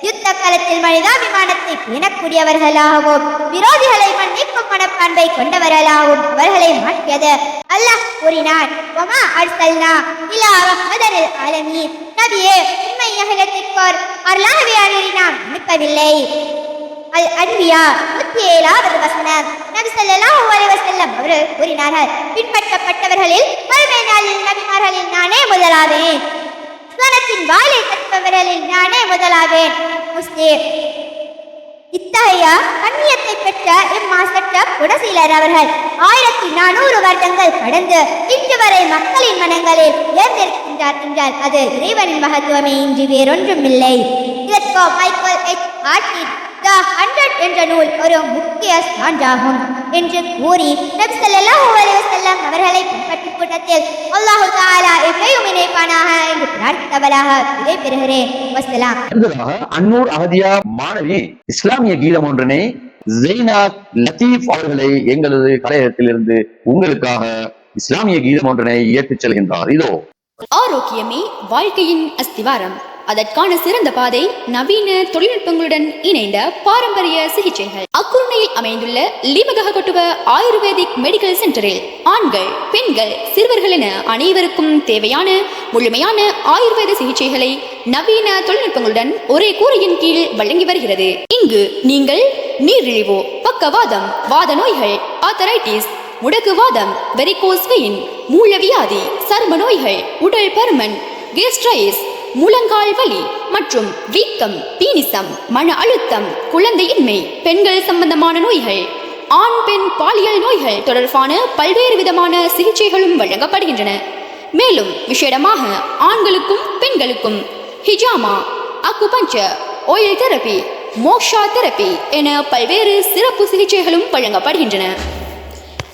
யுத்த காலத்தில் மனிதாபிமானத்தை பேணக்கூடியவர்களாகவும் விரோதிகளை மன்னிக்கும் மனப்பான்பை கொண்டவர்களாகவும் அவர்களை மாற்றியது. அல்லாஹ் கூறினார், வமா அர்சல்னா இலா ரஹ்மதல் ஆலமீன். நபியே, உண்மை அகிலத்திற்கோர் அருளாகவே நாம் அனுப்பவில்லை. அல் அன்பியா 107வது வசனம். நபி ஸல்லல்லாஹு அலைஹி வஸல்லம் அவர்கள் கூறினார்கள், பின்பற்றப்பட்டவர்களில் மறுமை நாளில் நபிமார்களில் நானே முதலாவேன். சுவனத்தின் வாளை கற்பவர்களில் நானே முதலாவேன். முஸ்லிம். இத்தகைய கண்ணியத்தை பெற்ற இம்மாசற்ற குணசீலர் அவர்கள் 1400 வருடங்கள் கடந்து இன்று வரை மக்களின் மனங்களில் ஏர்ந்திருக்கின்றார் என்றால் அது இறைவனின் மகத்துவமே இன்றி வேறொன்றும் இல்லை. இதற்கு மைக்கேல் எச் ஆர்டின் தி 100 என்ற நூல் ஒரு முக்கிய சான்றாகும் என்று கூறி நபி ஸல்லல்லாஹு அலைஹி வஸல்லம் அவர்களை பின்பற்றும் கூட்டத்தில் அல்லாஹ் தஆலா எப்பையும் இணைப்பானாக என்று பிரார்த்தித்தவராக விடைபெறுகிறேன். வஸ்ஸலாம். அடுத்ததாக அன்னூர் அகதியா மாணவி இஸ்லாமிய கீதம் ஒன்றினை ஜெய்னாத் லத்தீப் அவர்களை எங்களது கலையகத்திலிருந்து உங்களுக்காக இஸ்லாமிய கீதம் ஒன்றினை இயற்றிச் செல்கின்றார். இதோ. ஆரோக்கியமே வாழ்க்கையின் அஸ்திவாரம். அதற்கான சிறந்த பாதை நவீன தொழில்நுட்பங்களுடன் இணைந்த பாரம்பரிய சிகிச்சைகள். அக்குருணையில் அமைந்துள்ள லிமகஹகொட்டுவ ஆயுர்வேதிக் மெடிக்கல் சென்டரில் ஆண்கள், பெண்கள், சிறுவர்கள் என அனைவருக்கும் தேவையான முழுமையான ஆயுர்வேத சிகிச்சைகளை நவீன தொழில்நுட்பங்களுடன் ஒரே கூரையின் கீழ் வழங்கி வருகிறது. இங்கு நீங்கள் நீரிழிவு, பக்கவாதம், வாத நோய்கள், ஆர்த்தரைட்டிஸ், முடக்குவாதம், வெரிகோஸ் வெயின், மூலவியாதி, சர்ம நோய்கள், உடல் பருமன், கேஸ்ட்ரைட்டிஸ், முழங்கால் வலி மற்றும் வீக்கம், பீனிசம், மன அழுத்தம், குழந்தையின்மை, பெண்கள் சம்பந்தமான நோய்கள், ஆண் பெண் பாலியல் நோய்கள் தொடர்பான பல்வேறு விதமான சிகிச்சைகளும் வழங்கப்படுகின்றன. மேலும் விசேடமாக ஆண்களுக்கும் பெண்களுக்கும் ஹிஜாமா, அக்குபஞ்சர், ஆயில் தெரப்பி, மோக்ஷா தெரப்பி என பல்வேறு சிறப்பு சிகிச்சைகளும் வழங்கப்படுகின்றன.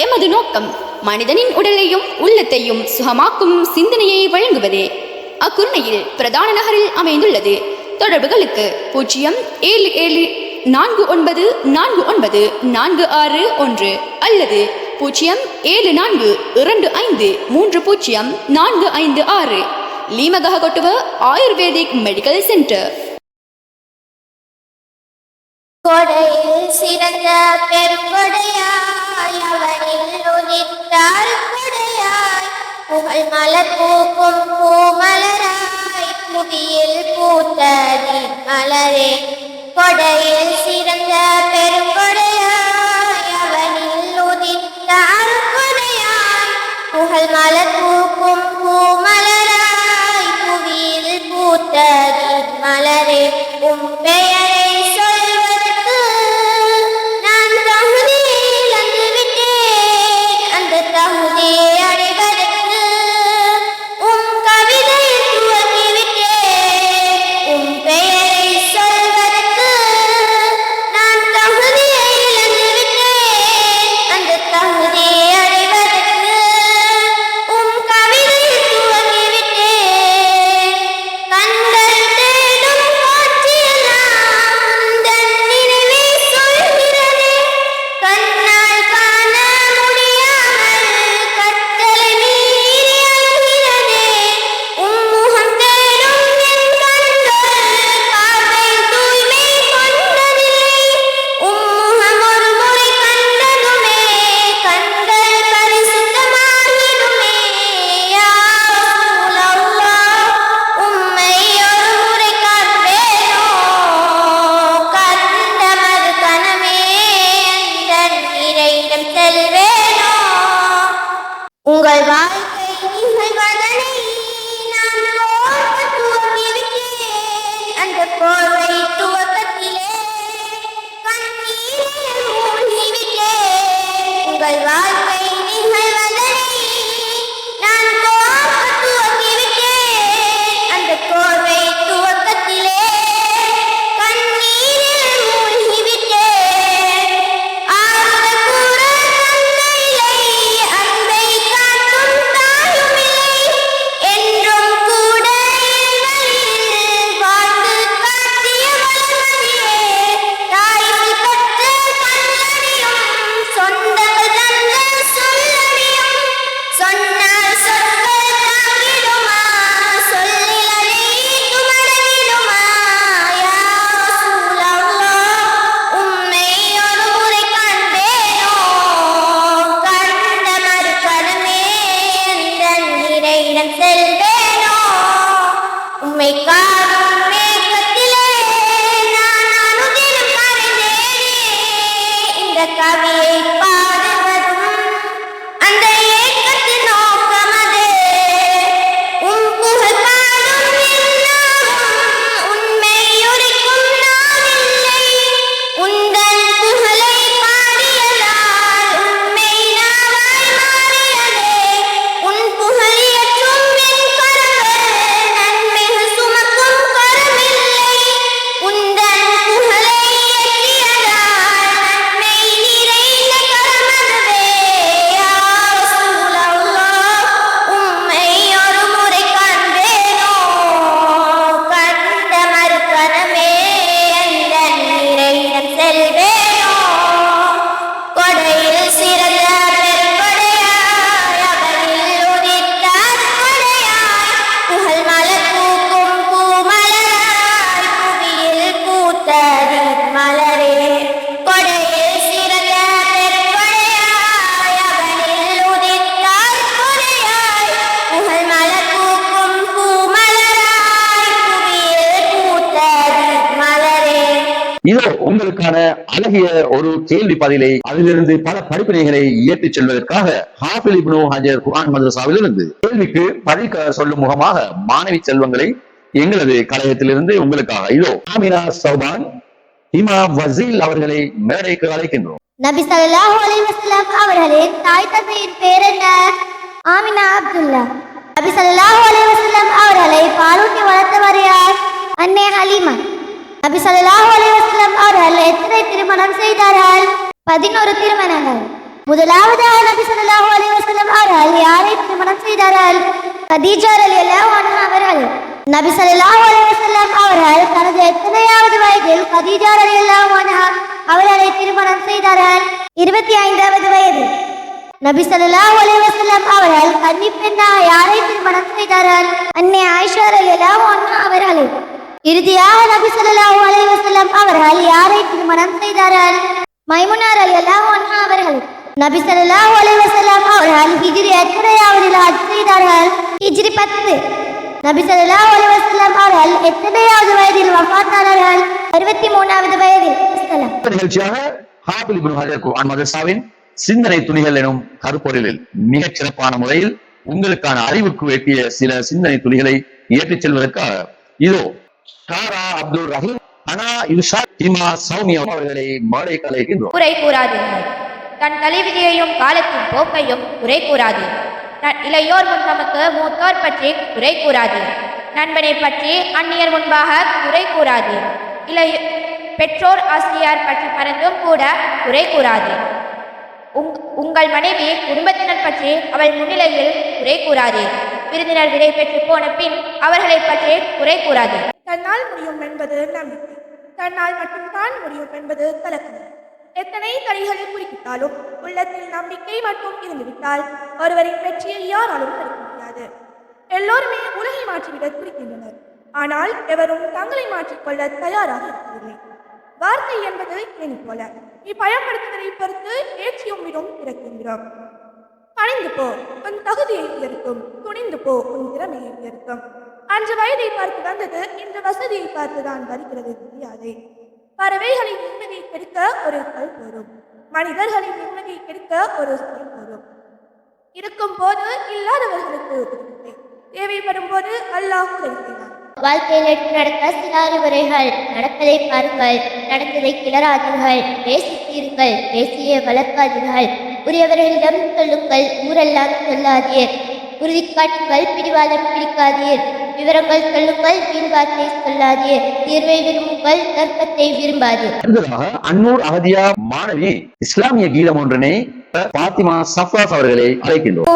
எமது நோக்கம் மனிதனின் உடலையும் உள்ளத்தையும் சுகமாக்கும் சிந்தனையை வழங்குவதே. அக்குருணையில் பிரதான நகரில் அமைந்துள்ளது. தொடர்புகளுக்கு 074494946 அல்லது 07425304556. லிமகஹகொட்டுவ ஆயுர்வேதிக் மெடிக்கல் சென்டர். கொடையில் சிறந்த பெருங்கொடையாய் அவனில் உதித்த புகழ் மலர் பூக்கும் பூமலராய் புவியில் பூத்ததி மலரே கொடையில் சிறந்த பெருங்கொடையாய் அவனில் உதித்த அருட்கொடையாய் புகழ் மலர் பூக்கும் பூமலராய் புவியில் பூத்ததி மலரே உம் பெயரை சொல்வதற்கு நான் தகுதி இழந்து விட்டேன். அந்த தகுதியை அடைவதற்கு உம் கவிதை துவங்கி விட்டேன். உம் பெயரை சொல்வதற்கு நான் தகுதியை இழந்து விட்டேன். அந்த தகுதியை அடைவதற்கு உம் கவிதை துவங்கி விட்டேன். கண்கள் தேடும் காட்சியெல்லாம் உந்தன் நினைவே சொல்கிறதே. கண்ணால் காண முடியாமல் கட்டளை மீறி அழுகிறதே. உம் முகம் தேடும் என் கண்கள் பார்வை தூய்மை கொண்டதில்லை. உம் முகம் ஒரு முறை கண்டதுமே கண்கள் பரிசுத்தமாகிடுமே. யா ரசூலல்லாஹ், உம்மை ஒரு முறை காண்பேனோ கண்ட மறு கணமே அந்தன் இறையிடம் செல்வேனோ. உங்கள் வாழ்க்கை நிகழ்வதனை நான் போர்க்க துவங்கிவிட்டேன். அந்த போர்வை துவக்கத்திலே கண்ணீரில் மூழ்கிவிட்டேன். உங்கள் வாழ்க்கை நிகழ்வதனை நான் போர்க்க துவங்கிவிட்டேன். அந்த போர்வை துவக்கத்திலே கண்ணீரில் மூழ்கிவிட்டேன். ஆறுதல் கூற தந்தையில்லை, அன்பை காட்டும் தாயுமில்லை. என்றும் கூட என் வழியில் வாழ்ந்து காட்டிய வளர்மதியே. தாய்மை பெற்ற கண்ணறியும் சொந்தங்கள் தந்த சொல்லறியும். சொன்னால் சொற்கள் தாங்கிடுமா, சொல்லிலனை துமடங்கிடுமா. யா ரசூலல்லாஹ், உம்மை ஒரு முறை காண்பேனோ கண்ட மறு கணமே அந்தன் இறையிடம் செல்வேனோ. உம்மை காணும் மேகத்திலே நான் அனுதினம் கரைந்தேனே. இந்த கவியை பாடுவதும் அந்த ஏக்கத்தின் நோக்கமதே. உம் புகழ் பாடும் என்னாகும் உண்மை உரைக்கும் நாவில்லை. உந்தன் புகழை பாடியதால் உண்மை நாவாய் மாறியதே. உன் புகழ் இயற்றும் என் கரங்கள் நன்மைகள் சுமக்கும் கரமில்லை. உந்தன் புகழை இயற்றியதால் நன்மை நிறைந்த கரமதுவே. யா ரசூலல்லாஹ், உம்மை ஒரு முறை காண்பேனோ கண்ட மறு கணமே அந்தன் இறையிடம் செல்வேனோ. கொடையில் சிறந்த பெருங்கொடையாய் அவனில் உதித்த அருட்கொடையாய் புகழ் மலர் பூக்கும் பூமலராய் புவியில் பூத்ததி மலரே. கொடையில் சிறந்த பெருங்கொடையாய் அவனில் உதித்த அருட்கொடையாய் புகழ் மலர் பூக்கும் பூமலராய் புவியில் பூத்ததி மலரே. இதோ உங்களுக்கான அழகிய ஒரு கேள்வி பதிலை அதிலிருந்து பல படிப்பினைகளை இயற்றிச் செல்வதற்காக ஹாஃபில் இப்னு ஹஜர் குர்ஆன் மதரசாவிலிருந்து கேள்விக்கு பதில் சொல்லும் முகமாக மாணவி செல்வங்களை எங்களது கழகத்திலிருந்து உங்களுக்காக இதோ ஆமினா சௌபான் ஹிமா வசீல் அவர்களை மேடைக்கு அழைக்கின்றோம். நபி ஸல்லல்லாஹு அலைஹி வஸல்லம் அவர்களின் தாய் தந்தையின் பேர் என்ன? ஆமினா அப்துல்லா. நபி ஸல்லல்லாஹு அலைஹி வஸல்லம் அவர்களை பாலூட்டி வளர்த்தவர் யார்? அன்னை ஹலீமா. நபி ஸல்லல்லாஹு அலைஹி வஸல்லம் அவர்கள் எத்தனை திருமணம் செய்தார்கள்? 11 திருமணங்கள். முதலாவதாக நபி ஸல்லல்லாஹு அலைஹி வஸல்லம் அவர்கள் யாரை திருமணம் செய்தார்கள்? கதீஜா ரலியல்லாஹு அன்ஹா அவர்கள். நபி ஸல்லல்லாஹு அலைஹி வஸல்லம் அவர்கள் தனது எத்தனையாவது வயதில் கதீஜா ரலியல்லாஹு அன்ஹா அவர்களை திருமணம் செய்தார்கள்? 25வது வயதில். நபி ஸல்லல்லாஹு அலைஹி வஸல்லம் அவர்கள் கன்னிப் பெண்ணாக யாரை திருமணம் செய்தார்கள்? அன்னை ஆயிஷா ரலியல்லாஹு அன்ஹா அவர்களை. இறுதியாக நபி ஸல்லல்லாஹு அலைஹி வஸல்லம் அவர்கள் யாரை திருமணம் செய்தார்கள்? மைமுனா ரலியல்லாஹு அன்ஹா அவர்கள். நபி ஸல்லல்லாஹு அலைஹி வஸல்லம் அவர்கள் ஹிஜ்ரி எத்தனையாவதில் ஹஜ் செய்தார்கள்? ஹிஜ்ரி 10. நபி ஸல்லல்லாஹு அலைஹி வஸல்லம் அவர்கள் எத்தனையாவது வயதில் வஃபாத்தானார்கள்? 63வது வயதில். நிகழ்ச்சியாக ஹாஃபில் இப்னு ஹஜர் குர்ஆன் மதரசாவின் சிந்தனை துளிகள் எனும் கருப்பொருளில் மிகச் சிறப்பான முறையில் உங்களுக்கான அறிவுக்கு வேண்டிய சில சிந்தனை துளிகளை ஏற்றிச் செல்வதற்காக இதோ காரா அப்துல் ரஹீம் அனா இர்ஷாத் இமா சௌமியா அவர்களை மேடை கலைக்கின்றோம். குறை கூறாதீர்கள். தன் தலைவிதியையும் காலத்தின் போக்கையும் குறை கூறாதீர். இளையோர் முன் நமக்கு மூத்தோர் பற்றி குறை கூறாதீர். நண்பனை பற்றி அந்நியர் முன்பாக குறை கூறாதீர். பெற்றோர் ஆசிரியர் பற்றி மறந்தும் கூட குறை கூறாதீர். உங்கள் மனைவி குடும்பத்தினர் பற்றி அவள் முன்னிலையில் குறை கூறாதீர். விருந்தினர் விடை பெற்று போன பின் அவர்களை பற்றி குறை கூறாதீர். தன்னால் முடியும் என்பது நம்பிக்கை, தன்னால் மட்டும்தான் முடியும் என்பது கலக்கம். எத்தனை தடைகளை குறிப்பிட்டாலும் உள்ளத்தில் நம்பிக்கை மட்டும் இருந்துவிட்டால் ஒருவரின் வெற்றியை யாராலும் தடுக்க முடியாது. எல்லோருமே உலகை மாற்றிவிட துடிக்கின்றனர், ஆனால் எவரும் தங்களை மாற்றிக்கொள்ள தயாராக இருக்கவில்லை. வார்த்தை என்பது ஏனி போல, இப்பயன்படுத்துவதை பொறுத்து ஏற்றியும் விடும் இறக்குகிறோம். பணிந்து போ, உன் தகுதியை உயர்த்தும். துணிந்து போ, உன் திறமையை உயர்த்தும். அன்று வயதை பார்த்து வந்தது, இன்று வசதியை பார்த்துதான் வருகிறது தெரியாதே. பறவைகளின் நிம்மதியை கெடுக்க ஒரு கல் போரும், மனிதர்களின் நிம்மதியை கெடுக்க ஒரு சொல் போரும். இருக்கும் போது இல்லாதவர்களுக்கு உதவி, தேவைப்படும் போது அல்லாஹ் உதவி செய்வார். வாழ்க்கையில் எடுத்து நடக்க சில அறிவுரைகள். நடப்பதை பாருங்கள், நடந்ததை கிளறாதீர்கள். பேசித்தீர்கள், பேசிய வளர்க்காதீர்கள். உரியவர்களிடம் சொல்லுங்கள், ஊரெல்லாம் சொல்லாதீர். உறுதி காட்டுங்கள், பிடிவாதம் பிடிக்காதீர். விவரங்கள் சொல்லுங்கள், வீண்வார்த்தை சொல்லாதீர். தீர்வை விரும்புங்கள், தர்க்கத்தை விரும்பாதீர். அன்னூர் அகதியா மாணவி இஸ்லாமிய கீதம் ஒன்றினை பாத்திமா சஃப்ராஸ் அவர்களை அழைக்கின்றோம்.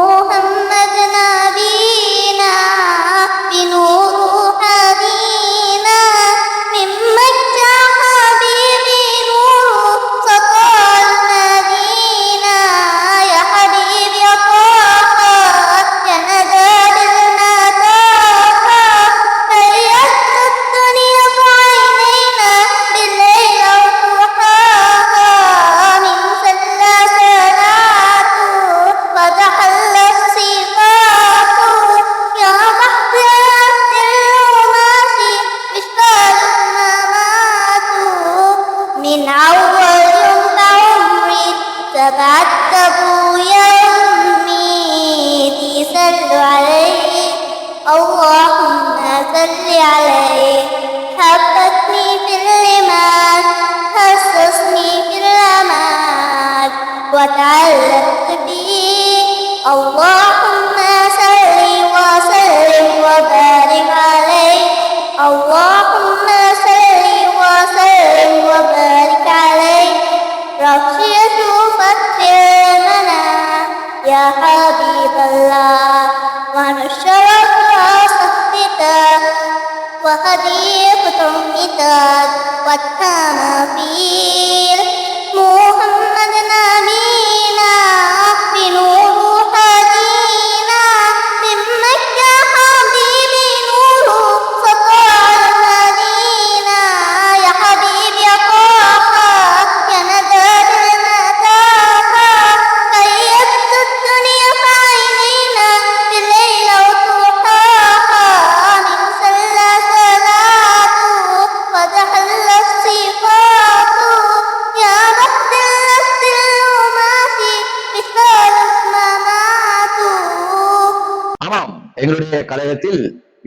எங்களுடைய கழகத்தில்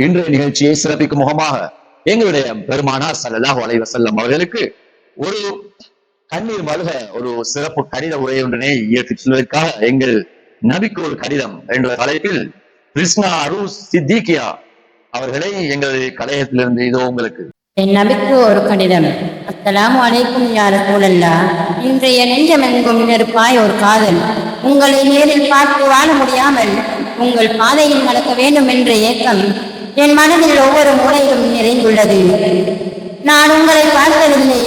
இன்றைய நிகழ்ச்சியை சிறப்பிக்கும் முகமாக எங்களுடைய பெருமானார் ஸல்லல்லாஹு அலைஹி வஸல்லம் அவர்களுக்கு ஒரு கண்ணீர் மல்க ஒரு சிறப்பு கடித உரை ஒன்றினை இயற்றிச் செல்வதற்காக எங்கள் நபிக்கு ஒரு கடிதம் என்ற தலைப்பில் கிருஷ்ணா அரூஸ் சித்திகியா அவர்களை எங்களுடைய கழகத்திலிருந்து இதோ உங்களுக்கு. என் நபிக்கு ஒரு கடிதம். அஸ்ஸலாமு அலைக்கும் யா ரசூலல்லாஹ். இன்றைய நெஞ்சமெங்கும் நெருப்பாய் ஒரு காதல். உங்களை நேரில் பார்த்து வாழ முடியாமல் உங்கள் பாதையில் நடக்க வேண்டும் என்ற ஏக்கம் என் மனதில் ஒவ்வொரு மூலையிலும் நிறைந்துள்ளது. நான் உங்களை பார்த்ததில்லை,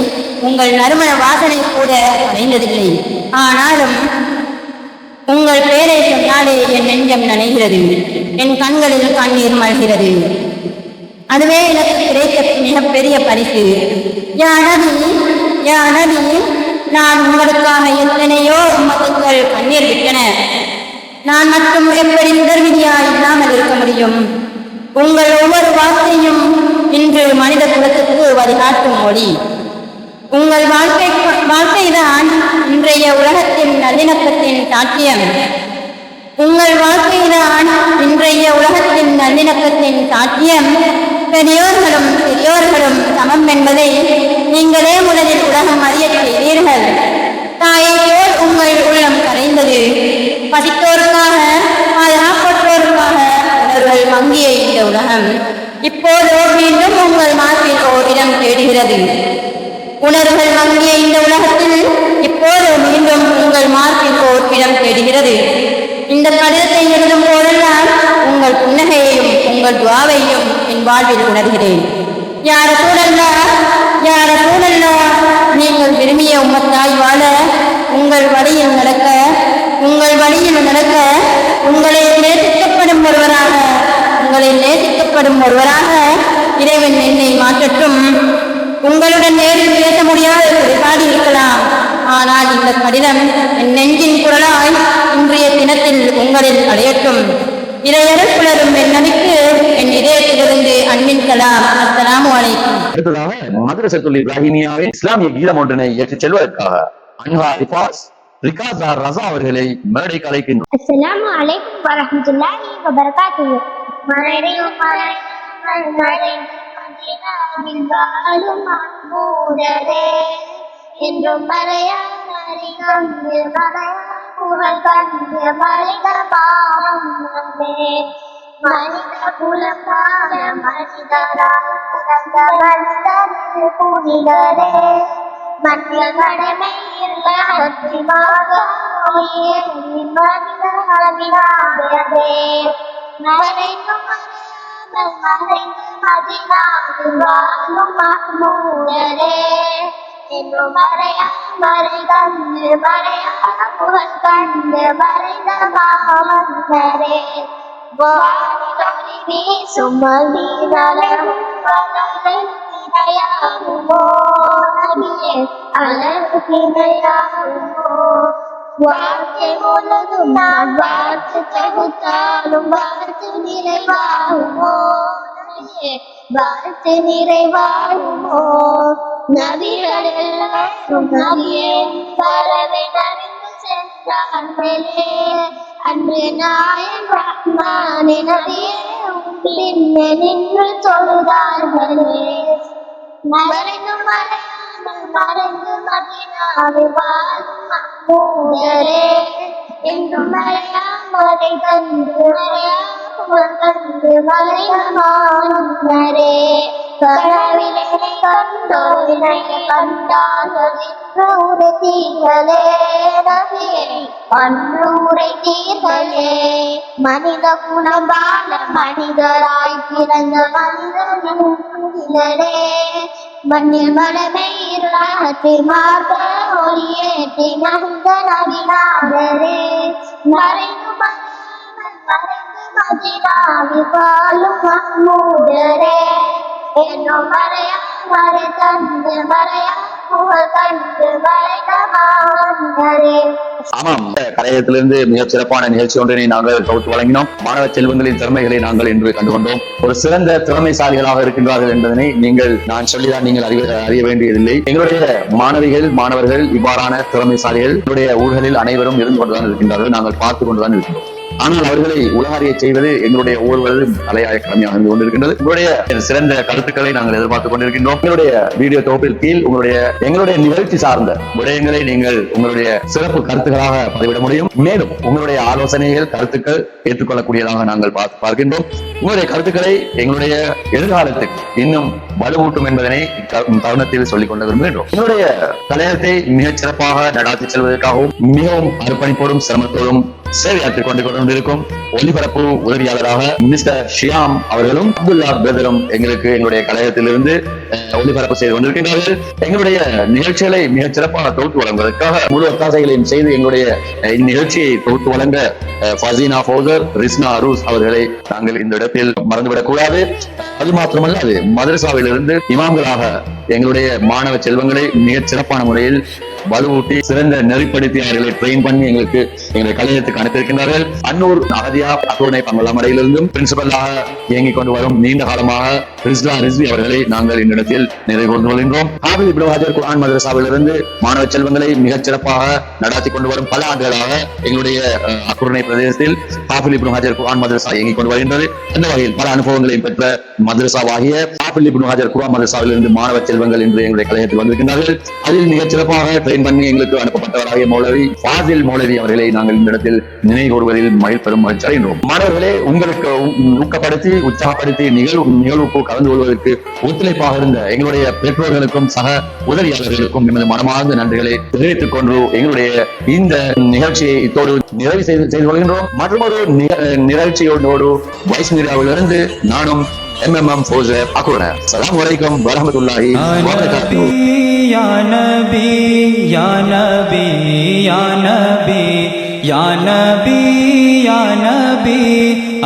உங்கள் நறுமண வாசனை கூட அடைந்ததில்லை. ஆனாலும் உங்கள் பெயரை சொன்னாலே என் நெஞ்சம் நனைகிறது, என் கண்களில் கண்ணீர் மல்கிறது. அதுவே எனக்கு கிடைத்த மிகப்பெரிய பரிசு. யா நபி, நான் உங்களுக்காக எத்தனையோ உம்மத்துக்கள் நான் மட்டும் எப்படி முதர்விதியா இல்லாமல் இருக்க முடியும்? உங்கள் ஒவ்வொரு வார்த்தையும் இன்று மனித குலத்துக்கு வழிகாட்டும் மொழி. உங்கள் வாழ்க்கைதான் இன்றைய உலகத்தின் நல்லிணக்கத்தின் சாட்சியம். உங்கள் வாழ்க்கைதான் இன்றைய உலகத்தின் நல்லிணக்கத்தின் சாட்சியம். பெரியோர்களும் பெரியோர்களும் சமம் என்பதை நீங்களே முதலில் உலகம் அறியச் செய்தீர்கள். தாயை போல் உங்கள் உள்ளம் கரைந்தது. பசித்தோருக்காக, பாதுகாப்பற்றோருக்காக உணர்வுகள் மங்கிய இந்த உலகம் இப்போதோ மீண்டும் உங்கள் மார்பில் ஓர் இடம் தேடுகிறது. உணர்வுகள் மங்கிய இந்த உலகத்தில் இப்போது மீண்டும் உங்கள் மார்பில் ஓர் இடம் தேடுகிறது. இந்த கடிதத்தை எழுதும் போதெல்லாம் உங்கள் புன்னகையையும் உங்கள் துவாவையும் என் வாழ்வில் உணர்கிறேன். யார சூழல்லா நீங்கள் விரும்பிய உம்மத்தாய் வாழ உங்கள் வழியில் நடக்க உங்களை நேசிக்கப்படும் ஒருவராக இறைவன் என்னை மாற்றட்டும். உங்களுடன் நேரில் பேச முடியாத குறைபாடு இருக்கலாம். ஆனால் இந்த கடிதம் என் நெஞ்சின் குரலாய் இன்றைய தினத்தில் உங்களில் அடையட்டும். இறையருள் புலரும் என் நபிக்கு என் இதயத்திலிருந்து அன்பின் சலாம். அஸ்ஸலாமு அலைக்கும். அடுத்ததாக மதரசத்துல் இப்ராஹிமியாவின் இஸ்லாமிய கீதம் ஒன்றினை ஏற்றுச் செல்வதற்காக அன்ஹா ரிகாஸா ரஸா அவர்களை மேடைக்கு அழைக்கின்றோம். அஸ்ஸலாமு அலைக்கும் வரஹ்மத்துல்லாஹி வபரகாத்துஹு. மறையும் மதீனாவில் வாழும் அன்பூரரே, என்றும் மறையா மறைகண்டு மறையா புகழ் கண்டு மறைக பாவமே. மனித குலமான மனிதராய் பிறந்த மனிதரின் புனிதரே, மனித கடமை இல்லமாக மனிதனாகிறதே. மறைந்து மறைந்து மதீனாவில் வாழும் மஹ்மூதரே, என்றும் மறையா மறைகண்டு மறையா புகழ் கண்டு மறைந்த மாமன்னரே. வானிலொளி வீசும் மதீனாவும் திணையாகுமோ நபியே, அழகு திணையாகுமோ. வார்த்தை முழுதும் நான் வார்த்தை தொகுத்தாலும் வார்த்தை நிறைவாகுமோ நபியே, வார்த்தை நிறைவாகுமோ. நபிகள் எல்லாரும் நபியே பரவை நடிந்து சென்றார்களே, அன்று நாயன் ரஹ்மானே நபியே பின்னே நின்று தொழுதார்களே. மறைந்து மறையாமல் மறைந்து மதீனாவில் வாழும் மஹ்மூதரே, என்றும் மறையா மறை கண்டு மறையா புகழ் கண்டு மறையமானரே. கனவிலே கண்டோரினை கண்டார்கள் என்று உரைத்தீர்களே நபியே, அன்று உரைத்தீர்களே. மனித குணம் வாழ மனிதராய் பிறந்த மனிதனின் புனிதரே, மண்ணில் மனமே இராகத்தை மாற்ற ஒளியேற்றி மனித நபினாரே. மறைந்து மறைந்து மதீனாவில் வாழும் மஹ்மூதரே, என்னும் மறையா மறை தந்து மறையா புகழ் கண்டு மறைந்த மாமன்னரே. ஆமாம், கலையகத்திலிருந்து மிகச் சிறப்பான நிகழ்ச்சி ஒன்றினை நாங்கள் தொகுத்து வழங்கினோம். மாணவ செல்வங்களின் திறமைகளை நாங்கள் இன்று கண்டுகொண்டோம். ஒரு சிறந்த திறமைசாலிகளாக இருக்கின்றார்கள் என்பதனை நான் சொல்லிதான் நீங்கள் அறிய வேண்டியதில்லை. எங்களுடைய மாணவர்கள் இவ்வாறான திறமைசாலிகள் எங்களுடைய ஊர்களில் அனைவரும் இருந்து கொண்டுதான் இருக்கின்றார்கள். நாங்கள் பார்த்து கொண்டுதான் இருக்கின்றோம். ஆனால் அவர்களை உலகறிய செய்வது எங்களுடைய ஒவ்வொருவரும் தலையாய கடமையாக இருந்து கொண்டிருக்கின்றது. உங்களுடைய சிறந்த கருத்துக்களை நாங்கள் எதிர்பார்த்துக் கொண்டிருக்கின்றோம். எங்களுடைய வீடியோ தொகுப்பில் கீழ் எங்களுடைய நிகழ்ச்சி சார்ந்த விடயங்களை நீங்கள் உங்களுடைய சிறப்பு கருத்துக்களாக பதிவிட முடியும். மேலும் உங்களுடைய ஆலோசனைகள் கருத்துக்கள் ஏற்றுக்கொள்ளக்கூடியதாக நாங்கள் பார்க்கின்றோம். உங்களுடைய கருத்துக்களை எங்களுடைய எதிர்காலத்துக்கு இன்னும் வலுவூட்டும் என்பதனை தருணத்தில் சொல்லிக் கொண்டு விரும்புகின்றோம். எங்களுடைய கலையத்தை மிகச் சிறப்பாக நடாத்தி செல்வதற்காகவும் மிகவும் அர்ப்பணிப்போடும் சிரமத்தோடும் சேவையாற்றிக் கொண்டிருக்கும் ஒலிபரப்பு உதவியாளராக மிஸ்டர் ஷியாம் அவர்களும் அப்துல்லா பிரதரும் எங்களுடைய கலையகத்திலிருந்து ஒலிபரப்பு செய்து கொண்டிருக்கின்றார்கள். எங்களுடைய நிகழ்ச்சிகளை மிகச் சிறப்பாக தொகுத்து வழங்குவதற்காக முழு ஒத்தாசைகளையும் செய்து எங்களுடைய இந்நிகழ்ச்சியை தொகுத்து வழங்க ஃபசீனா ஃபௌசர், ரிஸ்னா அரூஸ் அவர்களை நாங்கள் இந்த இடத்தில் மறந்துவிடக் கூடாது. அது மாத்திரமல்ல, அது மதரசாவிலிருந்து இமாம்களாக எங்களுடைய மாணவ செல்வங்களை மிகச் சிறப்பான முறையில் வலுவூட்டி சிறந்த நெறிப்படுத்தி அவர்களை ட்ரெயின் பண்ணி எங்களுக்கு எங்களுடைய கலையத்துக்கு அனுப்பியிருக்கின்றார்கள். அன்னூர் அகதியா அக்குரணை பங்களாமடையிலிருந்தும் பிரின்சிபலாக இயங்கிக் கொண்டு வரும் நீண்ட காலமாக ரிஸ்வி அவர்களை நாங்கள் இந்த இடத்தில் நிறைவு கொண்டு வருகின்றோம். ஹாஃபிஸ் இப்னு ஹஜர் குர்ஆன் மதரசாவிலிருந்து மாணவ செல்வங்களை மிகச் சிறப்பாக நடாத்தி கொண்டு வரும் பல ஆண்டுகளாக எங்களுடைய அக்குரணை பிரதேசத்தில் ஹாஃபிஸ் இப்னு ஹஜர் குர்ஆன் மதரசா இயங்கிக் கொண்டு வருகின்றது. அந்த வகையில் பல அனுபவங்களையும் பெற்ற மதரசாவாகிய ஹாஃபிஸ் இப்னு ஹஜர் குர்ஆன் மதரசாவிலிருந்து மாணவ செல்வங்கள் என்று எங்களுடைய கலையத்தில் வந்திருக்கின்றார்கள். அதில் மிகச் சிறப்பாக ட்ரெயின் பண்ணி எங்களுக்கு அனுப்பப்பட்டவராகிய மௌலவி ஃபாசில் மௌலவி அவர்களை நாங்கள் இந்த இடத்தில் நினைவு கூறுவதில் பெரும் மகிழ்ச்சி அடைகின்றோம். மாணவர்களே, உங்களுக்கு ஊக்கப்படுத்தி உற்சாகப்படுத்தி நிகழ்வுக்கு கலந்து கொள்வதற்கு ஒத்துழைப்பாக இருந்த எங்களுடைய பெற்றோர்களுக்கும் சக உதவியாளர்களுக்கும் எமது மனமார்ந்த நன்றிகளை தெரிவித்துக் கொண்டு எங்களுடைய இந்த நிகழ்ச்சியை இத்தோடு நிறைவு செய்து கொள்கின்றோம். மற்றொரு நிகழ்ச்சியோடு வைஸ் மீடியாவிலிருந்து நானும் MMM ஃபோசர் அக்குரணை. அஸ்ஸலாமு அலைக்கும் வரஹ்மத்துல்லாஹி வபரகாத்துஹு. யா நபி யா நபி யா நபி யா நபி யா நபி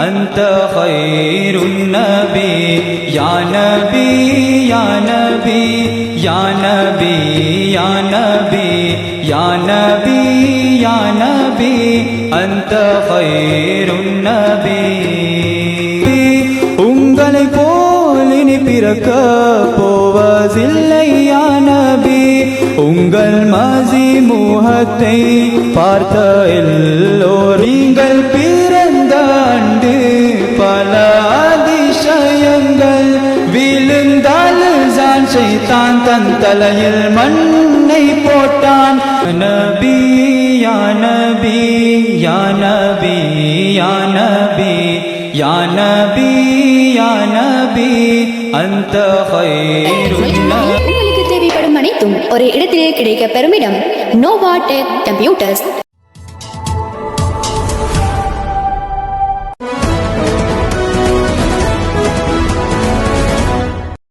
அன்த கைருன் நபி யா நபி யா நபி யா நபி யா நபி யா நபி யா நபி அன்த கைருன் நபி. உங்களை போல் இனி பிறக்க போவதில்லை யா நபி. உங்கள் மசி முகத்தை பார்த்த எல்லோர் நீங்கள் பிறந்த ஆண்டு பல அதிசயங்கள் விழுந்தால் ஷைத்தான் தன் தலையில் மண்ணை போட்டான். நபி யா நபி யா நபி யா நபி யா நபி யா நபி அன்த கைருன் நபி. உங்களுக்கு தேவைப்படும் அனைத்தும் ஒரே இடத்தில் கிடைக்க பெறும் இடம் நோவா டெக் கம்ப்யூட்டர்ஸ்.